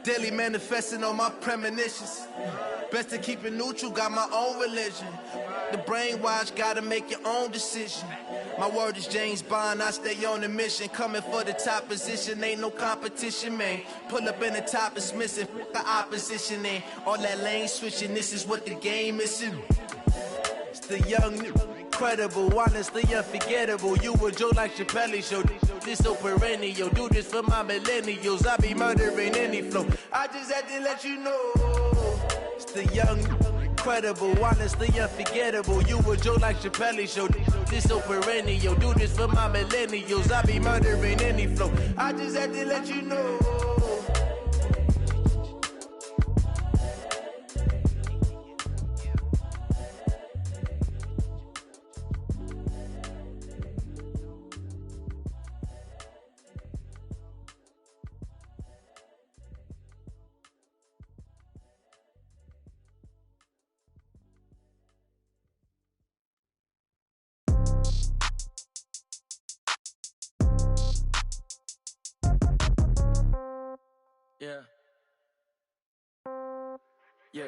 Daily manifesting on my premonitions. Best to keep it neutral, got my own religion. The brainwash, gotta make your own decision. My word is James Bond, I stay on the mission. Coming for the top position, ain't no competition, man. Pull up in the top, it's missing, the opposition ain't. All that lane switching, this is what the game is. It's the young, incredible, honestly unforgettable. You a Joe like Chappelle show. This so perennial. Do this for my millennials. I be murdering any flow. I just had to let you know. It's the young, incredible, honestly unforgettable. You a Joe like Chappelle show. This so perennial. Do this for my millennials. I be murdering any flow. I just had to let you know. Yeah. Yeah.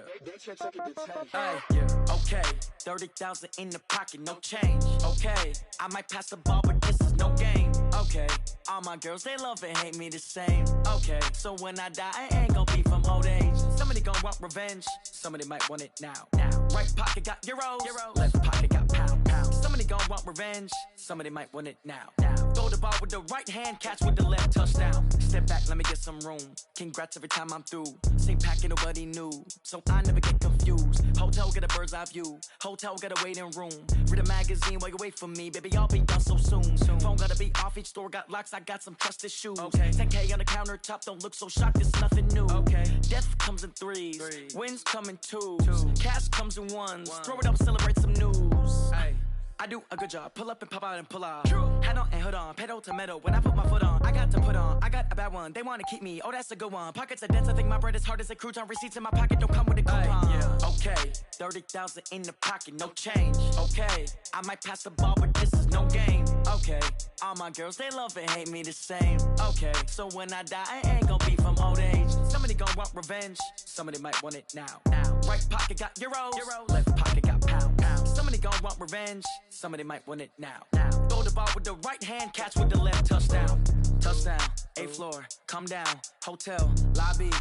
Hey, yeah. Okay. 30,000 in the pocket, no change. Okay. I might pass the ball, but this is no game. Okay. All my girls, they love and hate me the same. Okay. So when I die, I ain't gonna be from old age. Somebody gonna want revenge. Somebody might want it now. Right pocket got euros. Left pocket got pounds. Somebody gonna want revenge. Somebody might want it now. Throw the ball with the right hand, catch with the left, touchdown. Step back, let me get some room. Congrats every time I'm through. Same packet, nobody knew, so I never get confused. Hotel get a bird's eye view. Hotel get a waiting room. Read a magazine while you wait for me, baby. I'll be done so soon. Phone gotta be off. Each store got locks. I got some trusted shoes. Okay. 10K on the countertop. Don't look so shocked. It's nothing new. Okay. Death comes in threes. Wins come in twos. Cash comes in ones. Throw it up, celebrate some news. Ay. I do a good job. Pull up and pop out and pull out. Head on and hood on, pedal to metal. When I put my foot on, I got to put on. I got a bad one, they wanna keep me. Oh, that's a good one. Pockets are dense, I think my bread is hard as a crouton. Receipts in my pocket don't come with a coupon. Okay, 30,000 in the pocket, no change. Okay, I might pass the ball, but this is no game. Okay, all my girls, they love and hate me the same. Okay, so when I die, I ain't gonna be from old age. Somebody gon' want revenge, somebody might want it now. Right pocket got euros, left pocket got pounds. Somebody gon' want revenge, somebody might want it now. Throw the ball with the right hand, catch with the left, touchdown. Touchdown, 8th floor, come down, hotel, lobby.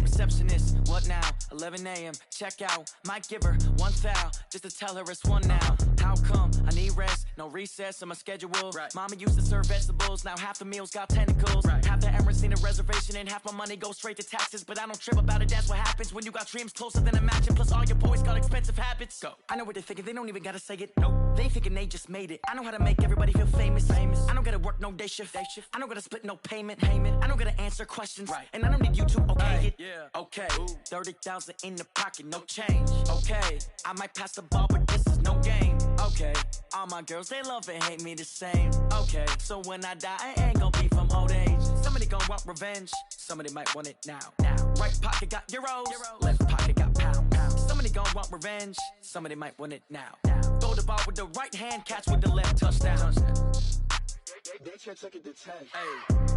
Receptionist, what now? 11 a.m., check out. Might give her one foul, just to tell her it's one now. How come? I need rest, no recess in my schedule. Mama used to serve vegetables, now half the meals got tentacles. Half the Emirates need a reservation and half my money goes straight to taxes. But I don't trip about it, that's what happens when you got dreams closer than a match. And plus all your boys got expensive habits. Go. I know what they're thinking, they don't even gotta say it. Nope. They thinking they just made it. I know how to make everybody feel famous. I don't gotta work no day shift. I don't gotta split no payment. I don't gotta answer questions. And I don't need you to okay it. Okay, 30,000 in the pocket, no change. Okay, I might pass the ball, but this is no game. Okay, all my girls, they love and hate me the same. Okay, so when I die, I ain't gonna be from old age. Somebody gon' want revenge, somebody might want it now. Right pocket got euros, left pocket got pounds. Somebody gon' want revenge, somebody might want it now. Throw the ball with the right hand, catch with the left, touchdown. They can't take it to 10. Hey.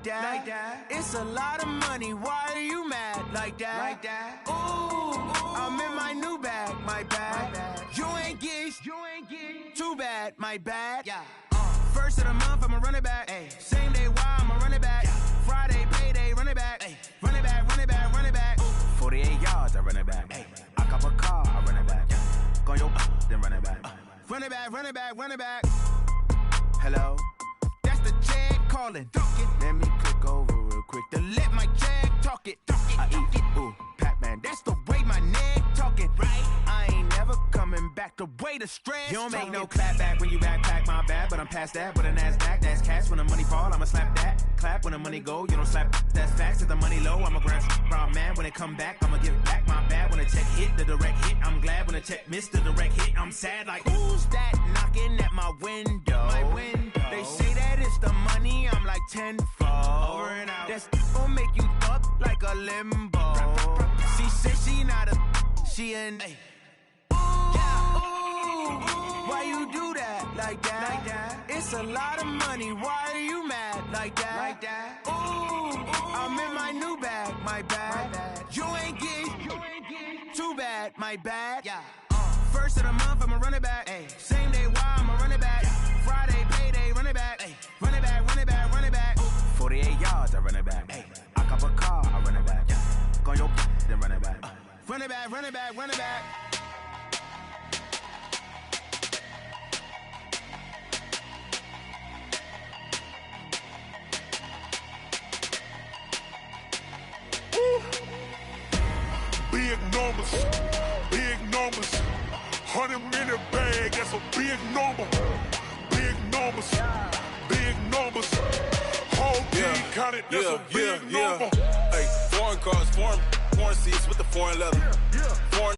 like that. It's a lot of money, why are you mad like that? Ooh, I'm in my new bag, my bad. You ain't get too bad, my bad. First of the month, I'ma run it back. Same day, why I'ma run it back. Friday, payday, run it back. Run it back, run it back, run it back. 48 yards, I run it back. I cop a car, I run it back. Go yo, then run it back. Run it back, run it back, run it back. Hello? That's the jag calling. Let me click over real quick to let my jag talk it. I eat it, ooh, Pac-Man. That's the way my neck talking. Right? I ain't never coming back the way the stress. You don't make no clap back when you backpack, my bad. But I'm past that with a NASDAQ. That's cash when the money fall, I'ma slap that. Clap when the money go, you don't slap. That's facts. If the money low, I'ma grab brown man. When it come back, I'ma give it back. My bad when the check hit, the direct hit. I'm glad when the check missed the direct hit. I'm sad like, who's that knocking at my window? My window. They say that it's the money, I'm like tenfold. Over and out. That's gon' make you up like a limbo. She said she not a, she an. Ooh, why you do that like that? It's a lot of money, why are you mad like that? Ooh, I'm in my new bag, my bad. You ain't get too bad, my bad. First of the month, I'ma run it back. Same day, why I'ma run it back. Friday, payday, run it back. Run it back, run it back, run it back. 48 yards, I run it back. I cop a car, I run it back. Go yo, then run it back. Run it back, run it back, run it back. Big numbers, big numbers. 100-minute bag, that's a big number. Big numbers, big numbers. Whole team counted, that's a big number. Hey, foreign cars, foreign seats with the foreign leather. Foreign